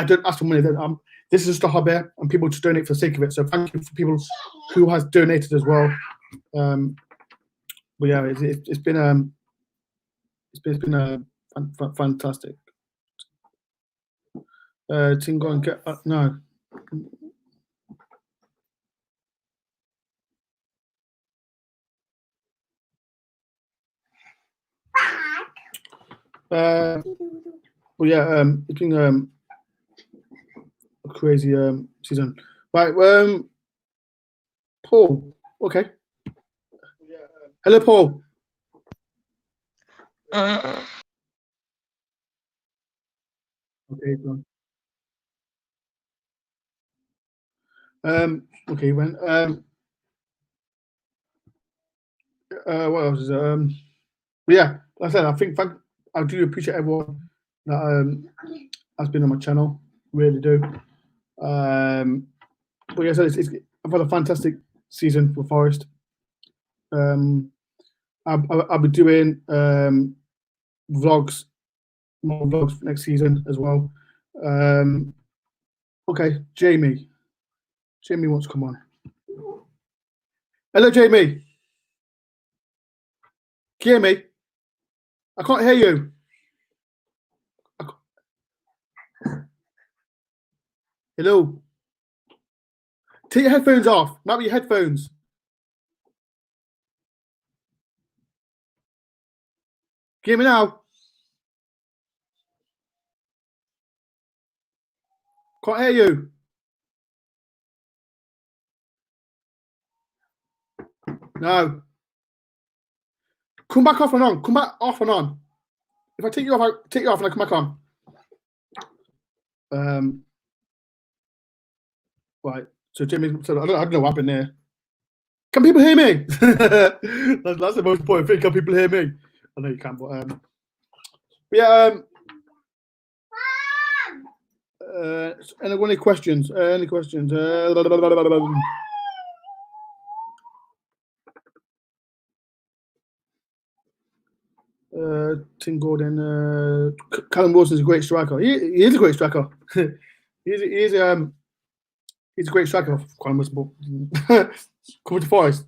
don't ask for money. This is just a hobby, and people just donate for the sake of it. So thank you for people who has donated as well. But yeah, it's been fantastic. Tingo and get no. Well, yeah, it's been a crazy season. Right, Paul. Okay. Hello, Paul. Okay, go on. Okay, when what else is yeah, like I said, I do appreciate everyone that has been on my channel. Really do. But yeah, so I've had a fantastic season for Forest. I'll be doing vlogs, more vlogs next season as well. Okay, Jamie wants to come on. Hello, Jamie. Can you hear me? I can't hear you. Hello. Take your headphones off. Not with your headphones. Can you hear me now? Can't hear you. No. Come back off and on. Come back off and on. If I take you off, I take you off and I come back on. Right. So Jamie, so I don't know what happened there. Can people hear me? that's the most important thing. Can people hear me? I know you can, but yeah. Any questions? Any questions? Tim Gordon, Callum Wilson's a great striker. He is a great striker. he's a great striker. Callum Wilson, coming to Forest.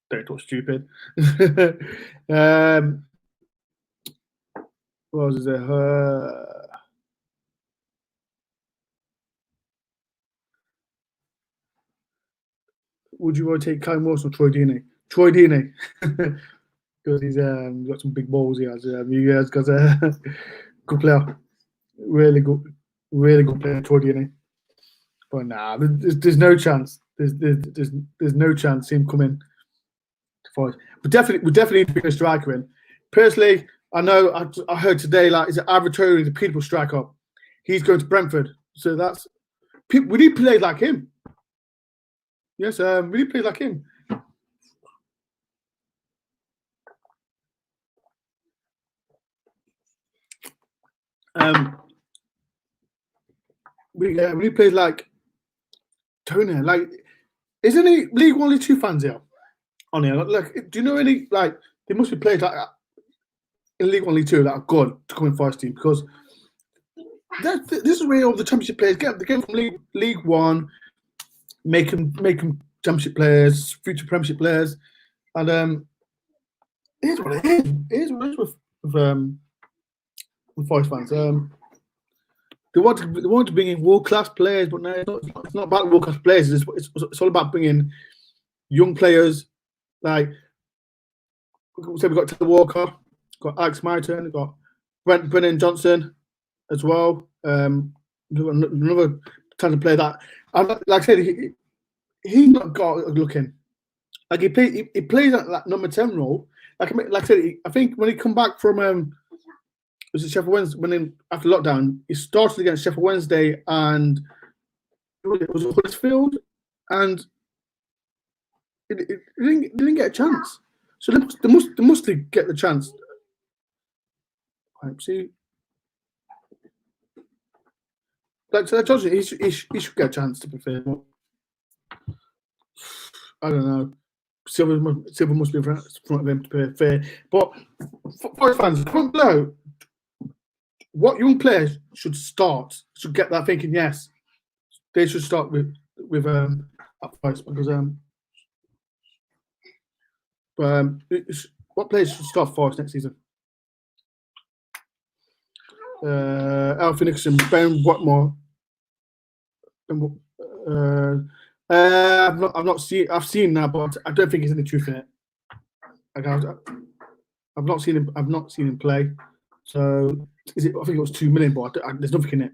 Don't talk stupid. What else is there? Would you want to take Callum Wilson or Troy Deeney? Troy Deeney. Because he's got some big balls. He has got a good player, really good player, Troy Deeney. But nah, there's no chance. There's no chance him coming to Forest. But we definitely need to bring a striker in. Personally, I know I heard today like is it Avertori, the Peterborough striker. He's going to Brentford, so that's we need players like him. Yes, we need players like him. We need players like Tony. Like, isn't he League 1, League 2 fans here on here? Like, do you know any like? There must be players like in League 1, League 2 that are good to come in Forest team because this is where all the Championship players get. They get from League 1, make them Championship players, future Premiership players, and here's what it is. Here's what it is with Forest fans. They want to bring in world-class players, but no, it's not about world-class players. It's all about bringing young players. Like, so we've got Taylor Walker, got Alex Myton, we've got Brennan Johnson as well. Another talented player that, like I said, he's not got looking. Like he plays that number 10 role. Like I said, I think when he come back from was it Sheffield Wednesday? After lockdown, he started against Sheffield Wednesday and it was Huddersfield, and it didn't get a chance. So they must get the chance. Right, see, like so I told you, he should get a chance. To be fair, but I don't know. Silver must be in front of him to be fair. But Forest fans, comment below what young players should get that thinking. Yes, they should start with Forest because what players should start Forest next season? Alfie Nicholson, Ben Watmore. I've seen that, but I don't think there's any truth in it. I've not seen him play. So I think it was 2 million, but there's nothing in it.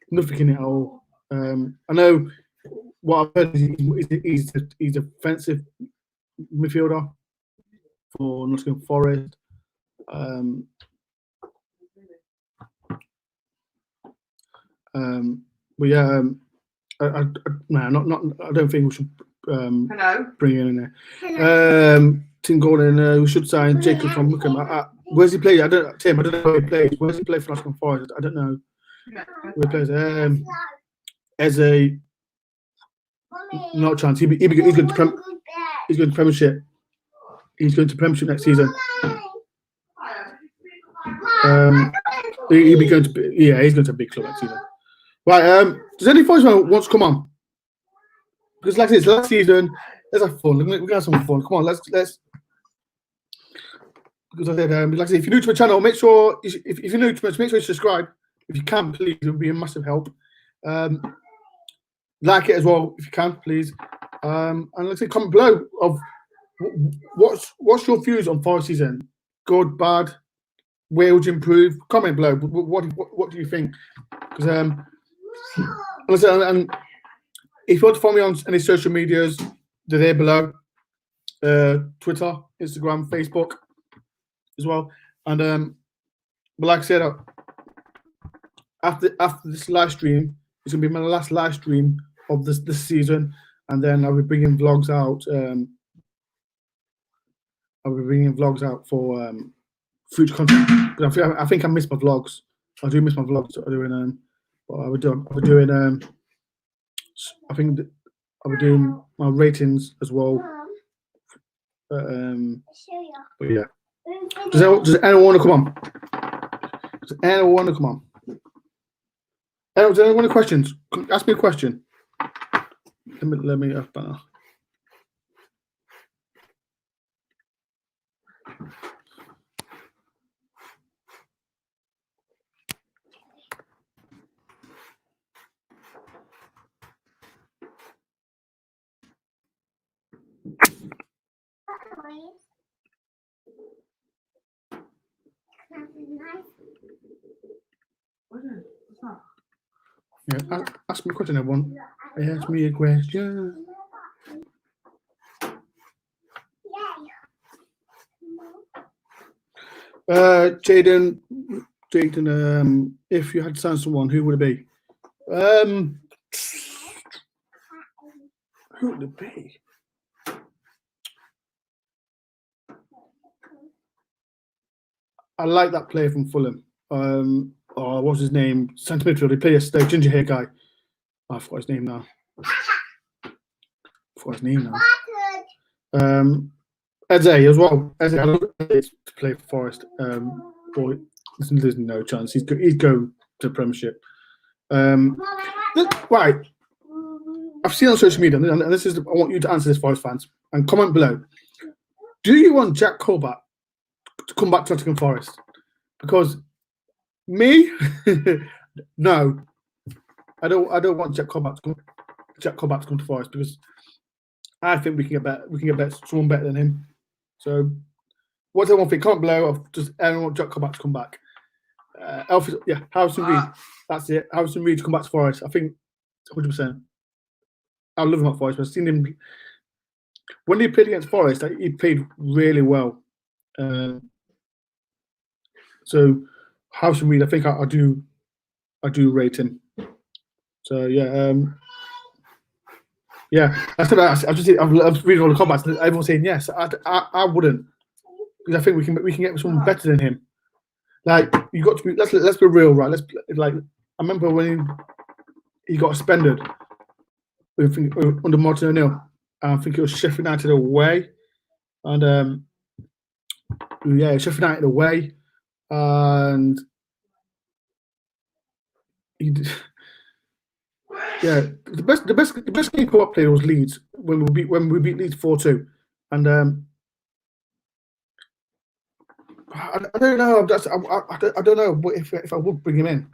Nothing in it at all. I know what I've heard is he's a defensive midfielder for Nottingham Forest. But yeah, I don't think we should bring in there. Tim Gordon, we should sign Jacob from Wickham. Where's he play? Tim, I don't know where he plays. Where's he play for Nottingham Forest? I don't know where he plays. Eze, not a chance. He's going to Premiership. He's going to Premiership next season. He'll be going to he's going to a big club next season. Right, does any Forest fan want to come on? Because like this last season, let's have fun. We're gonna have some fun. Come on, let's. Because I said, like I said, if you're new to my channel, make sure if you're new to me, make sure you subscribe. If you can, please, it would be a massive help. Like it as well if you can, please. And let's say comment below of what's your views on Forest season? Good, bad? Where would you improve? Comment below. What do you think? Because and if you want to follow me on any social medias, they're there below. Twitter, Instagram, Facebook as well. And but like I said, after this live stream, it's gonna be my last live stream of this season, and then I'll be bringing vlogs out. I'll be bringing vlogs out for future content. But I think I miss my vlogs. I do miss my vlogs. I'm doing I think I'll be doing my ratings as well. But yeah. Does anyone want to come on? Does anyone want to come on? Does anyone want questions? Ask me a question. Let me have banner. Yeah, ask me a question, everyone. Ask me a question. Jaden, if you had to sign someone, who would it be? Who would it be? I like that player from Fulham. What's his name? Centre midfield. He played yesterday. Ginger hair guy. I forgot his name now. Eze as well. Eze, I love Eze to play for Forest. Boy, there's no chance. He's go to Premiership. Right. I've seen on social media, and this is. I want you to answer this, Forest fans, and comment below. Do you want Jack Colback to come back to Nottingham Forest? Because me, no, I don't want Jack Colback to come to Forest because I think we can get better. We can get someone better than him. So, what's everyone think? Comment below. Of just anyone want Jack Colback to come back? Harrison Reed. That's it. Harrison Reed to come back to Forest. I think 100%. I love him at Forest. But I've seen him when he played against Forest. He played really well. So Harrison Reed, I think I do rate him. So yeah, I said I'm reading all the comments. Everyone's saying yes. I wouldn't, because I think we can get someone better than him. Like, you got to be. Let's be real, right? I remember when he got suspended under Martin O'Neill. I think it was Sheffield United away, and yeah, Sheffield United away, and he did, yeah, the best game co-op player was Leeds when we beat Leeds 4-2, and I don't know. I don't know if I would bring him in,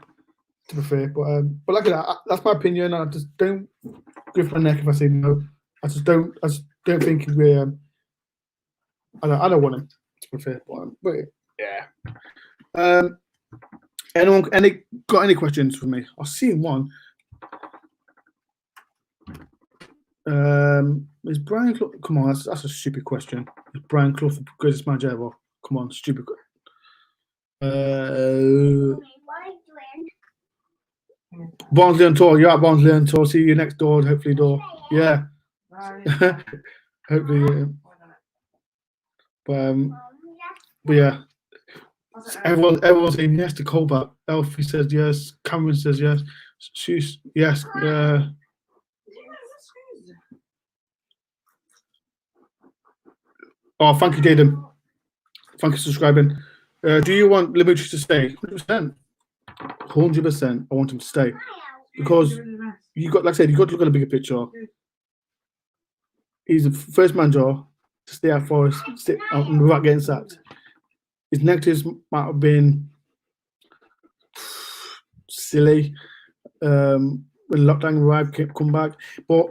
to be fair, but like that, that's my opinion. I just don't give my neck if I say no. I just don't think we're. I don't want him, to be fair, but yeah. Anyone got any questions for me? I've seen one. Is Brian Clough? Come on, that's a stupid question. Is Brian Clough the greatest manager ever? Come on, stupid. Barnsley on tour. You're at Barnsley on tour. See you next door. Hopefully, door. Yeah. Hopefully. But yeah. Everyone's saying yes to Colbert. Elfie says yes. Cameron says yes. She's yes. Oh, thank you, Jaden. Thank you for subscribing. Do you want Limouche to stay? 100%. 100%. I want him to stay because you got, like I said, you got to look at the bigger picture. He's the first manager to stay at Forest without getting sacked. His negatives might have been silly when lockdown arrived, come back. But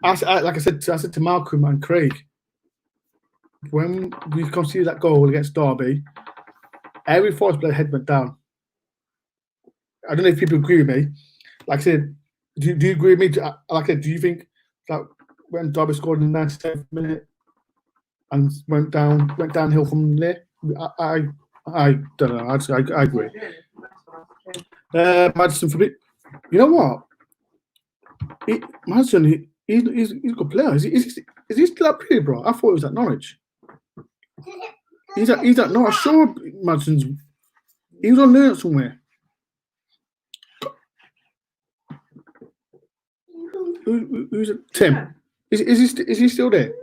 like I said to Malcolm and Craig, when we conceded that goal against Derby, every Forest player head went down. I don't know if people agree with me. Like I said, do you agree with me? Like I said, do you think that when Derby scored in the 97th minute and went downhill from there? I don't know. I agree. Madison for me. You know what? Madison, he's a good player. Is he still at Peterborough? I thought he was at Norwich. He's at Norwich. Sure, Madison's. He was on loan somewhere. Who's it? Tim? Is he still there?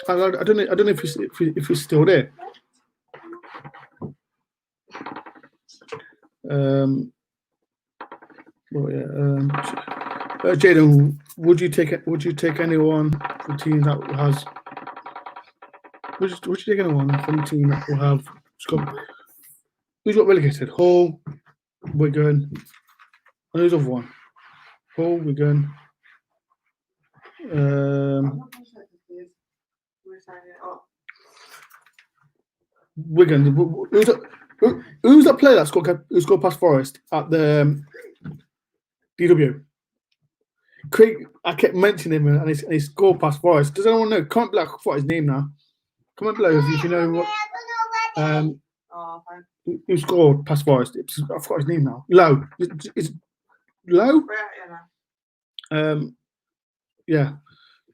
I don't know if he's still there. Well, yeah. Jaden, would you take anyone from the team that has? Would you take anyone from the team that will have? Who's got relegated? Hull, Wigan, and who's the other one? Hull, Wigan. Wigan. Who's that player who scored past Forest at the DW? Craig, I kept mentioning him, and he scored past Forest. Does anyone know? Comment below. I forgot his name now. Comment below if you know what. Who scored past Forest? I forgot his name now. Low. Is Low? Yeah.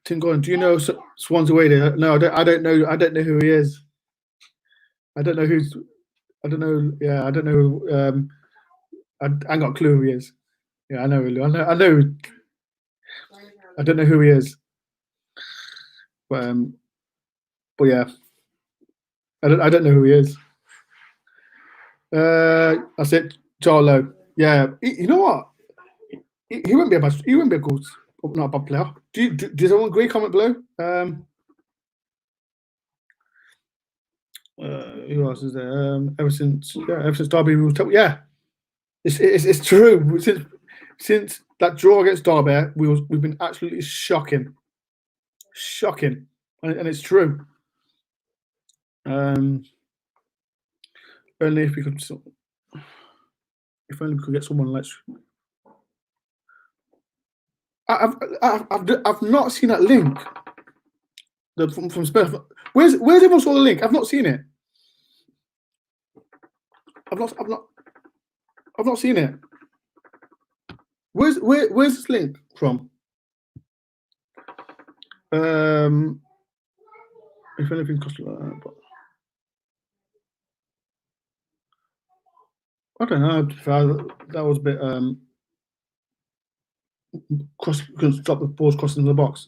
Tim Gordon. Do you know Swansea away there? No, I don't know. I don't know who he is. I don't know who's. I don't know. Yeah, I don't know. I ain't got a clue who he is. Yeah, I know. I know. I don't know who he is. But yeah, I don't know who he is. That's it. Charlo. Yeah, you know what? He won't be a bad. He won't be a good, not a bad player. Does anyone agree? Comment below. Who else is there? Ever since Derby, yeah, it's true. Since that draw against Derby, we've been absolutely shocking, and it's true. Only if we could, get someone like. I've not seen that link. From Spurs. Where's everyone saw the link? I've not seen it. I've not seen it. Where's this link from? If anything costs but I don't know. That was a bit couldn't stop the balls crossing the box.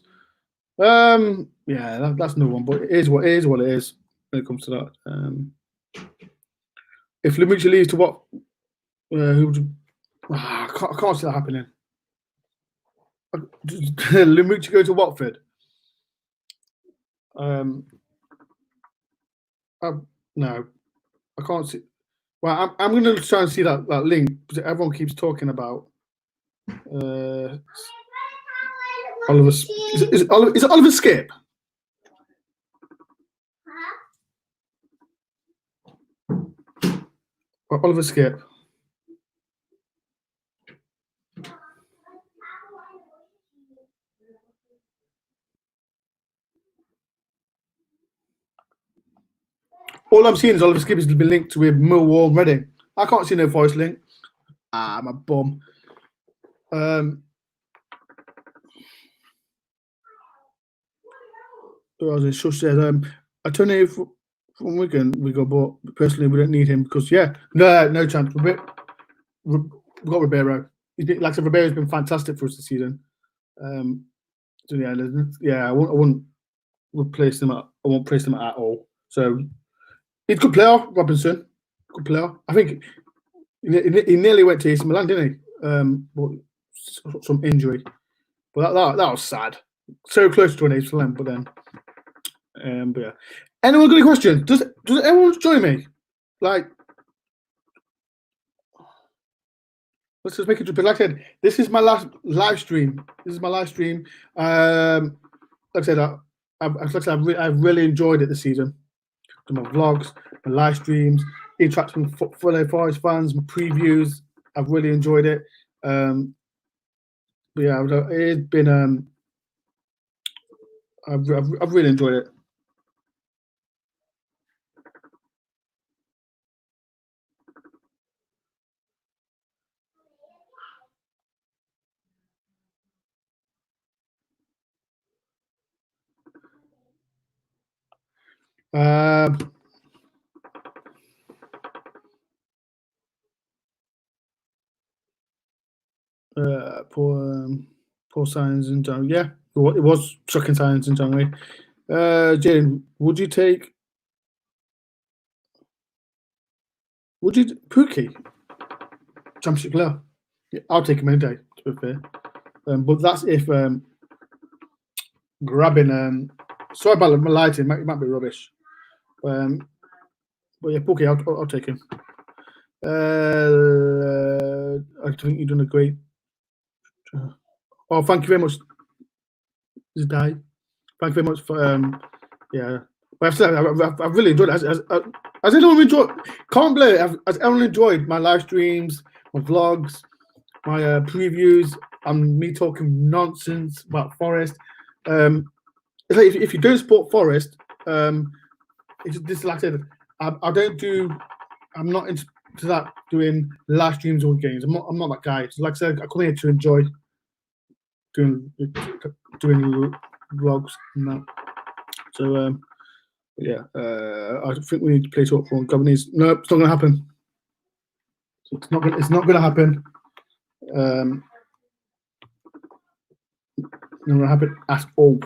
Yeah, that's no one, but it is what it is. What it is when it comes to that. If Lemucci leaves to what? Who would you, I can't see that happening. Lemucci go to Watford. No, I can't see. Well, I'm going to try and see that link because everyone keeps talking about. Oliver, is it Oliver Skip? Or Oliver Skip. All I'm seeing is Oliver Skip has been linked with Millwall Reading. I can't see no voice link. I'm a bum. Shush says, I don't know if from Wigan we go, but personally we don't need him because no chance. We've got Ribeiro. He's been, like I said, Ribeiro's been fantastic for us this season. So I won't replace him. I won't place him at all. So he's a good player, Robinson. Good player. I think he nearly went to AC Milan, didn't he? But some injury. But that was sad. So close to an AC Milan, but then. But yeah. Anyone got any questions? Does everyone join me? Like, let's just make it. But like I said, this is my last live stream. This is my live stream. Like I said, I've really enjoyed it this season. My vlogs, my live streams, interacting with fellow Forest fans, my previews. I've really enjoyed it. But yeah, it's been. I've really enjoyed it. Poor signs in January. Yeah, it was shocking signs in January. Jane, would you Pookie championship player? Yeah, I'll take him any day. To be fair, but that's if grabbing. Sorry about my lighting. It might be rubbish. But yeah, Pookie, I'll take him. I think you've done a great. Oh, thank you very much. This guy. Thank you very much for yeah. But I've really enjoyed it. As anyone enjoyed, can't believe it. As everyone enjoyed my live streams, my vlogs, my previews, and me talking nonsense about Forest. It's like if you don't support Forest, it's just like I said. I don't do. I'm not into that doing live streams or games. I'm not that guy. So like I said, I come here to enjoy doing vlogs and that. So yeah, I think we need to play talk for governors. No, it's not going to happen. It's not going to happen. Not going to happen at all.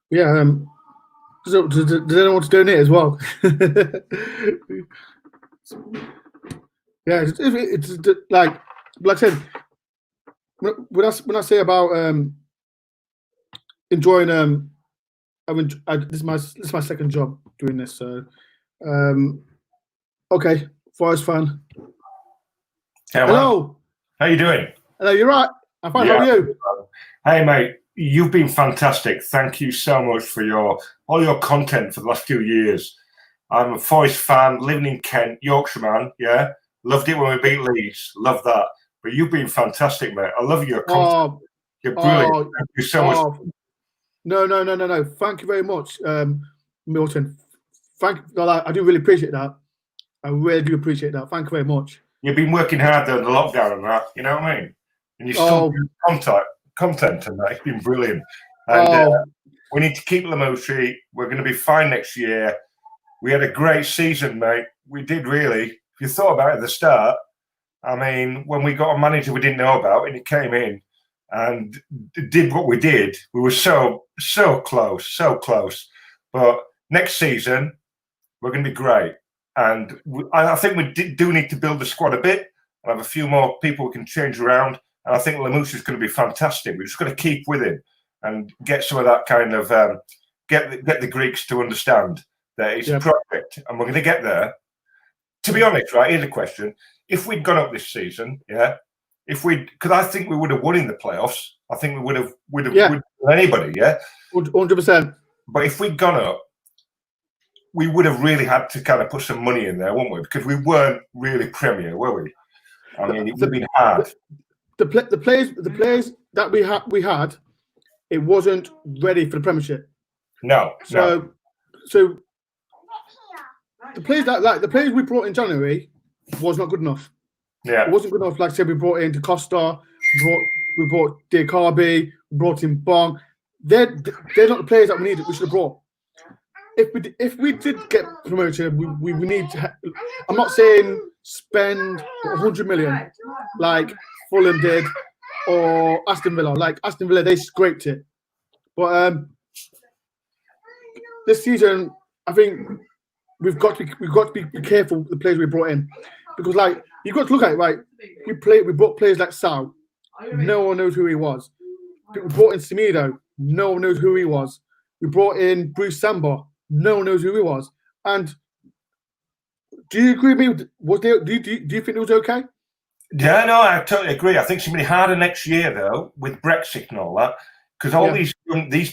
Yeah. Does anyone want to donate as well? Yeah, it's like I said, when I say about enjoying this is my second job doing this. So okay, Forest fan. Hello. How you doing? Hello, you're right. I'm fine. How are you? Hey mate, you've been fantastic. Thank you so much for all your content for the last few years. I'm a Forest fan, living in Kent, Yorkshire man. Yeah, loved it when we beat Leeds. Love that. But you've been fantastic, mate. I love your content. You're brilliant. Thank you so much. No. Thank you very much, Milton. I do really appreciate that. I really do appreciate that. Thank you very much. You've been working hard during the lockdown and that. You know what I mean? And you're still doing content and that. It's been brilliant. And we need to keep Lemucci. We're going to be fine next year. We had a great season, mate. we did really. If you thought about it at the start, I mean, when we got a manager we didn't know about and he came in and did what we did, we were so close. But next season, we're going to be great. And I think we do need to build the squad a bit. We'll have a few more people we can change around. And I think Lamouche is going to be fantastic. We're just going to keep with him and get some of that kind of, get the Greeks to understand that it's a project and we're going to get there. To be honest, right, here's a question. If we'd gone up this season, because I think we would have won in the playoffs. I think we would have won anybody, 100%. But if we'd gone up, we would have really had to kind of put some money in there, wouldn't we? Because we weren't really Premier, were we? I mean, it would have been hard. The players that we had, it wasn't ready for the Premiership. No. So the players we brought in January was not good enough. Yeah, it wasn't good enough. Like I said, we brought in Costa, we brought Diakabi, we brought in Bong. They're not the players that we needed. We should have brought. If we did get promoted, we need to. I'm not saying spend 100 million like Fulham did or Aston Villa. Like Aston Villa, they scraped it. But this season, I think we've got to be careful with the players we brought in, because like you've got to look at it. Right, we brought players like Sal. No one knows who he was. We brought in Semedo. No one knows who he was. We brought in Bruce Samba. No one knows who he was. And do you agree with me? Do you think it was okay? Yeah, no, I totally agree. I think it's going to be harder next year though, with Brexit and all that, because all these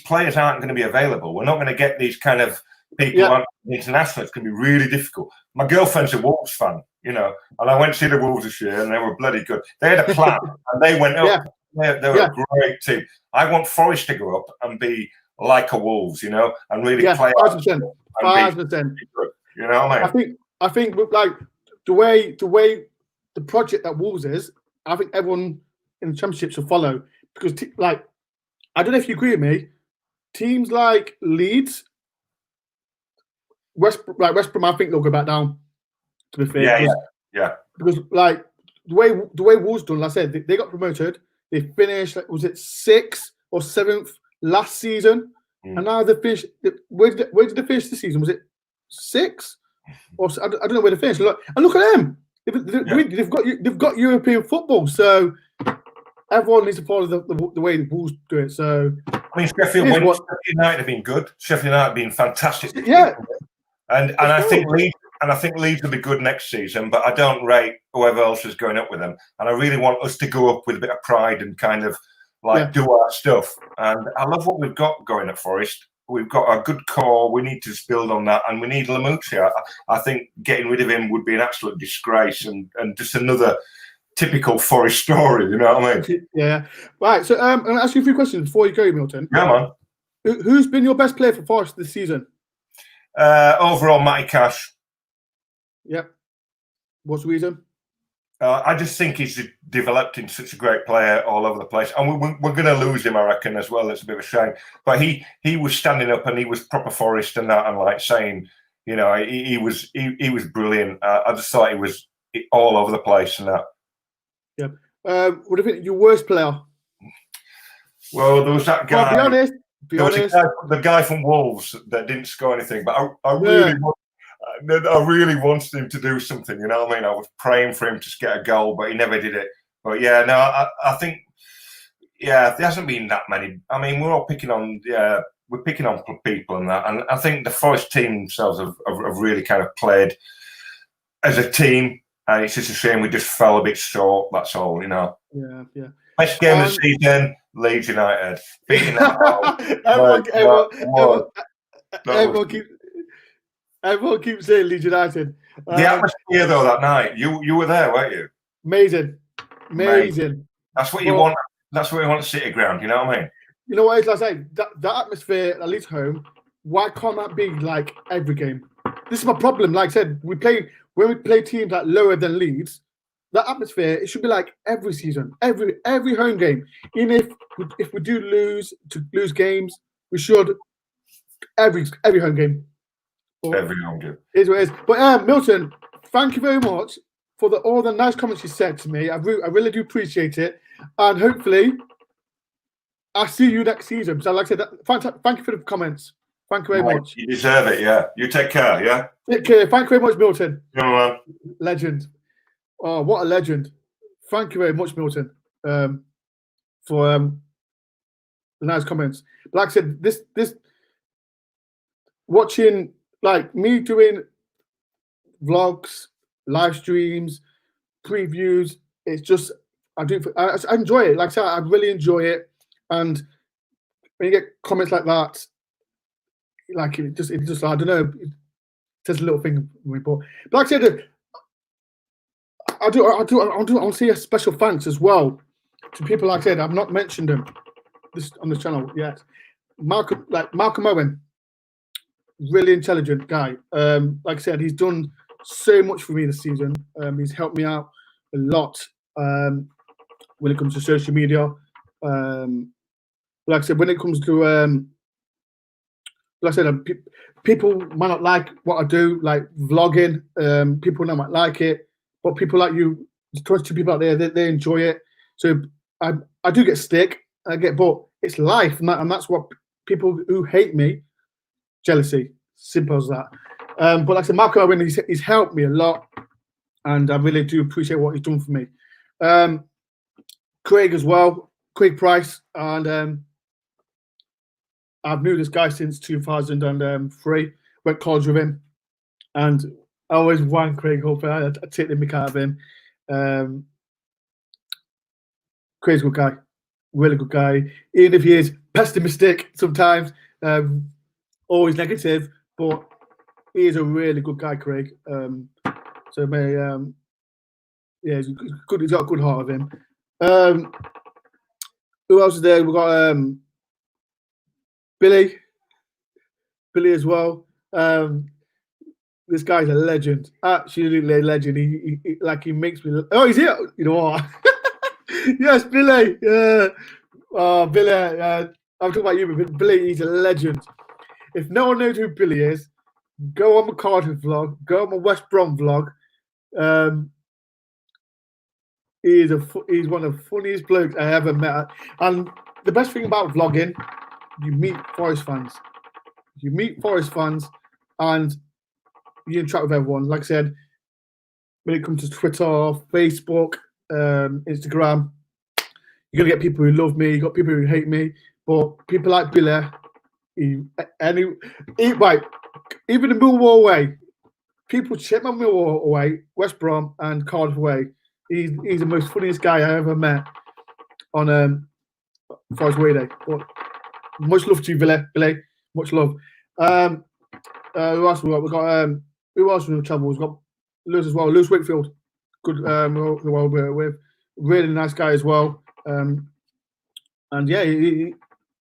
players aren't going to be available. We're not going to get these kind of people on international. It's going to be really difficult. My girlfriend's a Wolves fan, and I went to see the Wolves this year, and they were bloody good. They had a plan, and they went up. They were a great team. I want Forest to go up and be like a Wolves, and really play. 5%. 5%. You know what I mean? I think like the way the project that Wolves is, I think everyone in the Championship should follow, because I don't know if you agree with me. Teams like Leeds, West Brom, I think they'll go back down. To be fair, because like the way Wolves done, like I said, they got promoted. They finished, was it 6th or 7th last season, and now they finished. Where did they finish this season? Was it 6th or I don't know where they finished. Look at them. They've got European football, so everyone needs to follow the way the Wolves do it. So I mean, Sheffield United have been good. Sheffield United have been fantastic. Yeah, and I think Leeds will be good next season, but I don't rate whoever else is going up with them. And I really want us to go up with a bit of pride and kind of do our stuff. And I love what we've got going at Forest. We've got a good core. We need to just build on that, and we need Lamouche here. I think getting rid of him would be an absolute disgrace and just another typical Forest story. You know what I mean? Yeah. Right. So I'm going to ask you a few questions before you go, Milton. Yeah, man. Who's been your best player for Forest this season? Overall, Matty Cash. Yep. What's the reason? I just think he's developed into such a great player all over the place, and we're going to lose him, I reckon, as well. It's a bit of a shame, but he was standing up and he was proper Forest and that, and like saying, he was brilliant. I just thought he was all over the place and that. Yeah. What do you think? Your worst player? Well, there was that guy. Be honest. The guy from Wolves that didn't score anything, but I really wanted him to do something. You know what I mean? I was praying for him to get a goal, but he never did it. But yeah, no, I think there hasn't been that many. I mean, we're all picking on people and that, and I think the Forest team themselves have really kind of played as a team, and it's just a shame we just fell a bit short. That's all, Yeah. Best game of the season, Leeds United beating Everyone keeps saying Leeds United. The atmosphere though that night, you were there, weren't you? Amazing. That's what you want. That's what we want at City Ground. You know what I mean? You know what it's like saying that atmosphere at Leeds home. Why can't that be like every game? This is my problem. Like I said, when we play teams like lower than Leeds, that atmosphere, it should be like every season, every home game. Even if we do lose games, we should every home game. But Everyone do. it is what it is. But Milton, thank you very much for all the nice comments you said to me. I really do appreciate it, and hopefully, I'll see you next season. So, like I said, thank you for the comments. Thank you very much. You deserve it, yeah. You take care, yeah? Take care. Thank you very much, Milton. Come on. Legend. Oh, what a legend. Thank you very much, Milton, for the nice comments. But like I said, this watching, like me doing vlogs, live streams, previews, it's just, I enjoy it. Like I said, I really enjoy it. And when you get comments like that, like it just I don't know, it's just a little thing for me. But like I said, I want to say a special thanks as well to people. Like I said, I've not mentioned them on this channel yet. Malcolm Owen, really intelligent guy. Like I said, he's done so much for me this season. He's helped me out a lot when it comes to social media. Like I said, when it comes to like I said, people might not like what I do, like vlogging. People might like it, but people like you, 22 people out there, they enjoy it. So I do get stick, but it's life, and that's what people who hate me, jealousy, simple as that. But like I said, Mark Owen, he's helped me a lot, and I really do appreciate what he's done for me. Craig as well, Craig Price, and I've known this guy since 2003. Went college with him, and I always wind Craig up. I take the mick out of him. Craig's a good guy, really good guy. Even if he is pessimistic sometimes, always negative, but he is a really good guy, Craig. So may yeah, he's good. He's got a good heart of him. Who else is there? We've got Billy as well. This guy's a legend, absolutely a legend. He makes me. Oh, he's here. You know what? Yes, Billy. Oh, Billy. I'm talking about you, but Billy, he's a legend. If no one knows who Billy is, go on my Cardiff vlog, go on my West Brom vlog. He's one of the funniest blokes I ever met. And the best thing about vlogging, you meet Forest fans. You meet Forest fans, and you interact with everyone. Like I said, when it comes to Twitter, Facebook, Instagram, you're gonna get people who love me. You got people who hate me, but people like Billy, even the Millwall away, people check my Millwall away, West Brom and Cardiff away. He's the most funniest guy I ever met on Forest Way Day. But much love to you, Billy. Much love. Who else we got? We got who else in trouble? We've got Lewis as well. Lewis Wakefield, good. Who we're with, really nice guy as well. And yeah,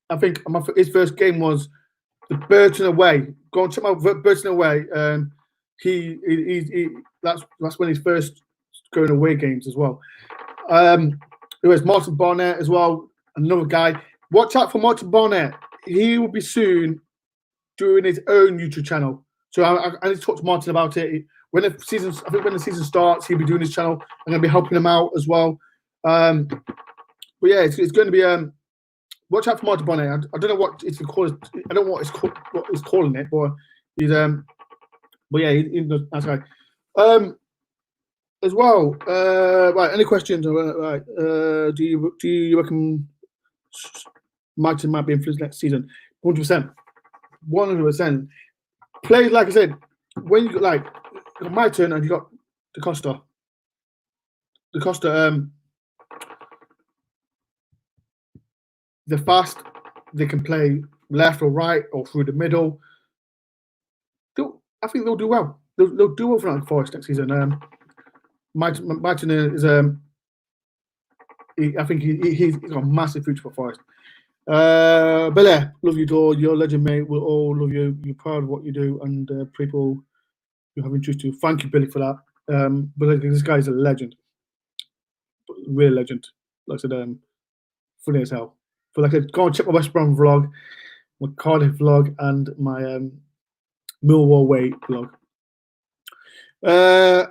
I think his first game was the Burton away. Go and check out Burton away. That's when he's first going away games as well. There was Martin Barnett as well, another guy. Watch out for Martin Barnett. He will be soon doing his own YouTube channel. So I need to talk to Martin about it. When the season starts, he'll be doing his channel. I'm going to be helping him out as well. But yeah, it's going to be watch out for Martin Barnett. I don't know what it's called. I don't know what he's calling it, but he's but yeah, he's a nice guy. As well, right? Any questions? Right? Do you reckon Martin might be influenced next season? 100%, 100%. Players, like I said, when you got my turn and you got DaCosta. They're fast. They can play left or right or through the middle. I think they'll do well. They'll do well for Forest next season. Martin is I think he's got a massive future for Forest. Billy, love you, Dor. You're a legend, mate. We'll all love you. You're proud of what you do, and people you have interest to. Thank you, Billy, for that. But this guy is a legend, real legend. Like I said, funny as hell. But like I said, go and check my West Brom vlog, my Cardiff vlog, and my Millwall Way vlog.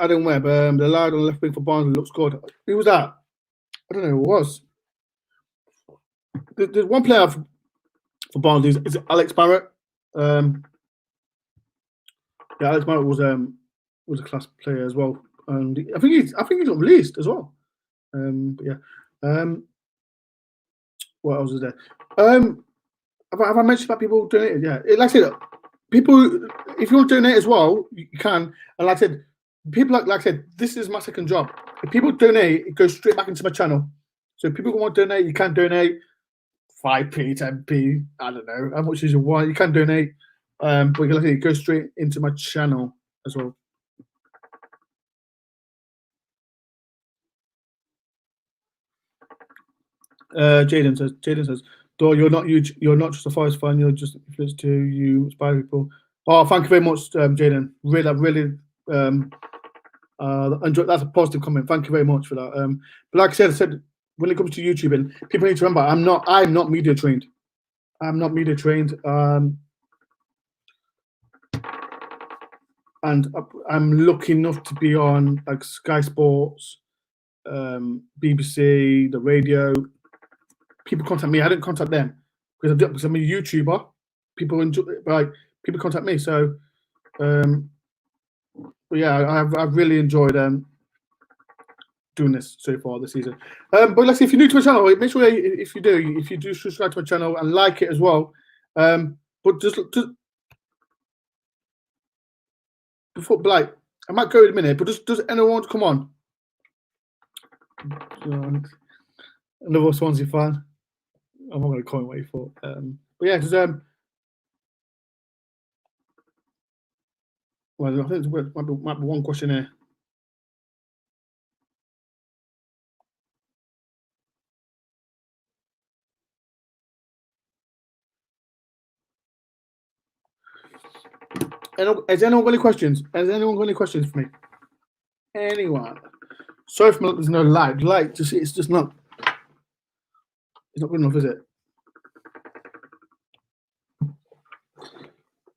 Adam Webb, the lad on the left wing for Barnsley looks good. Who was that? I don't know who it was. There's one player for Barnsley is Alex Barrett. Yeah, Alex Barrett was a class player as well, and I think he's got released as well. But yeah. What else is there? Have I mentioned about people donating? Yeah, like I said, people, if you want to donate as well, you can. And like I said, people like I said, this is my second job. If people donate, it goes straight back into my channel. So if people want to donate, you can donate 5p, 10p, I don't know how much is you want. You can donate, but like I said, it goes straight into my channel as well. Jaden says, Dor, you're not just a Forest fan, you're just influence to you inspire people. Oh, thank you very much, Jaden. Really enjoy, that's a positive comment. Thank you very much for that. But like I said, when it comes to YouTubing, people need to remember I'm not media trained. I'm not media trained. And I'm lucky enough to be on like Sky Sports, BBC, the radio. People contact me. I don't contact them because I'm a YouTuber. People contact me. So, but yeah, I've really enjoyed doing this so far this season. But let's see, if you're new to my channel, make sure if you do subscribe to my channel and like it as well. But just before, like, I might go in a minute. But does anyone want to come on? Another Swansea fan. I'm not going to comment what you thought. But yeah, because well, I think there might be one question here. Has anyone got any questions? Has anyone got any questions for me? Anyone? Sorry if there's no light. Light, it's just not. It's not good enough, is it?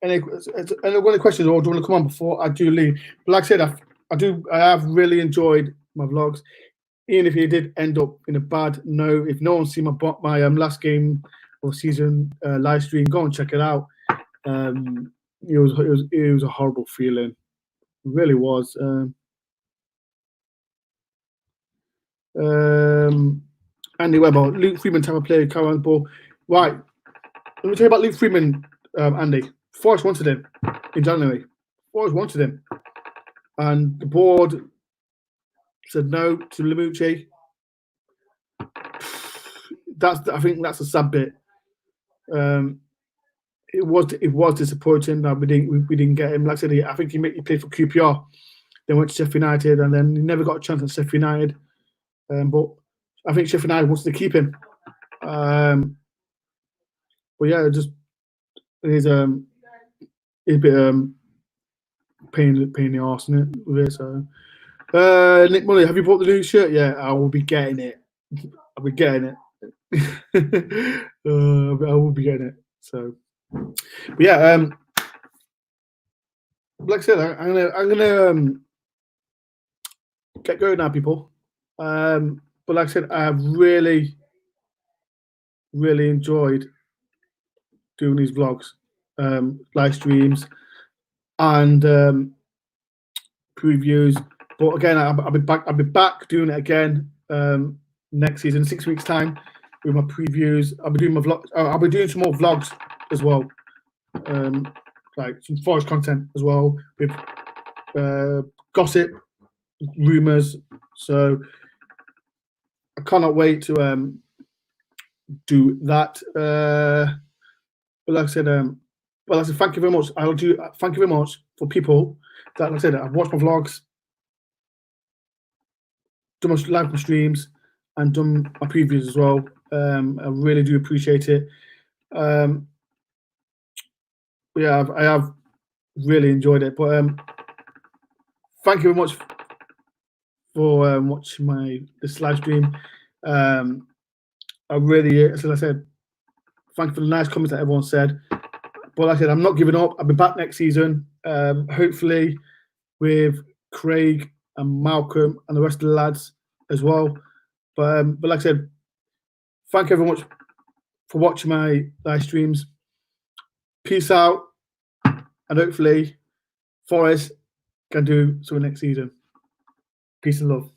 Any questions, or do you want to come on before I do leave? But like I said, I have really enjoyed my vlogs. Even if you did end up in a bad note, if no one's seen my last game or season live stream, go and check it out. It was a horrible feeling. It really was. Andy Webber, Luke Freeman type of player, Cameron Ball. Right. Let me tell you about Luke Freeman, Andy. Forest wanted him in January. Forest wanted him. And the board said no to Lamucci. I think that's a sad bit. It was disappointing that we didn't get him. Like I said, I think he played for QPR. Then went to Sheffield United, and then he never got a chance at Sheffield United. But I think Sheffield United wants to keep him. But yeah, it is a bit pain in the arse, isn't it? With it, so. Nick Mully, have you bought the new shirt? Yeah, I will be getting it. I'll be getting it. I will be getting it. So, but yeah, like I said, I'm gonna get going now, people. But like I said, I have really enjoyed doing these vlogs, live streams, and previews. But again, I'll be back doing it again next season, 6 weeks time, with my previews. I'll be doing my vlog. I'll be doing some more vlogs as well, like some Forest content as well, with gossip, rumors. So I cannot wait to do that. But like I said, thank you very much. Thank you very much for people that, like I said, I've watched my vlogs, done my live streams, and done my previews as well. I really do appreciate it. Yeah, I have really enjoyed it. But thank you very much for watching this live stream. I really, as I said, thank you for the nice comments that everyone said. But like I said, I'm not giving up. I'll be back next season. Hopefully with Craig and Malcolm and the rest of the lads as well. But like I said, thank you very much for watching my live streams. Peace out, and hopefully Forest can do something next season. Peace and love.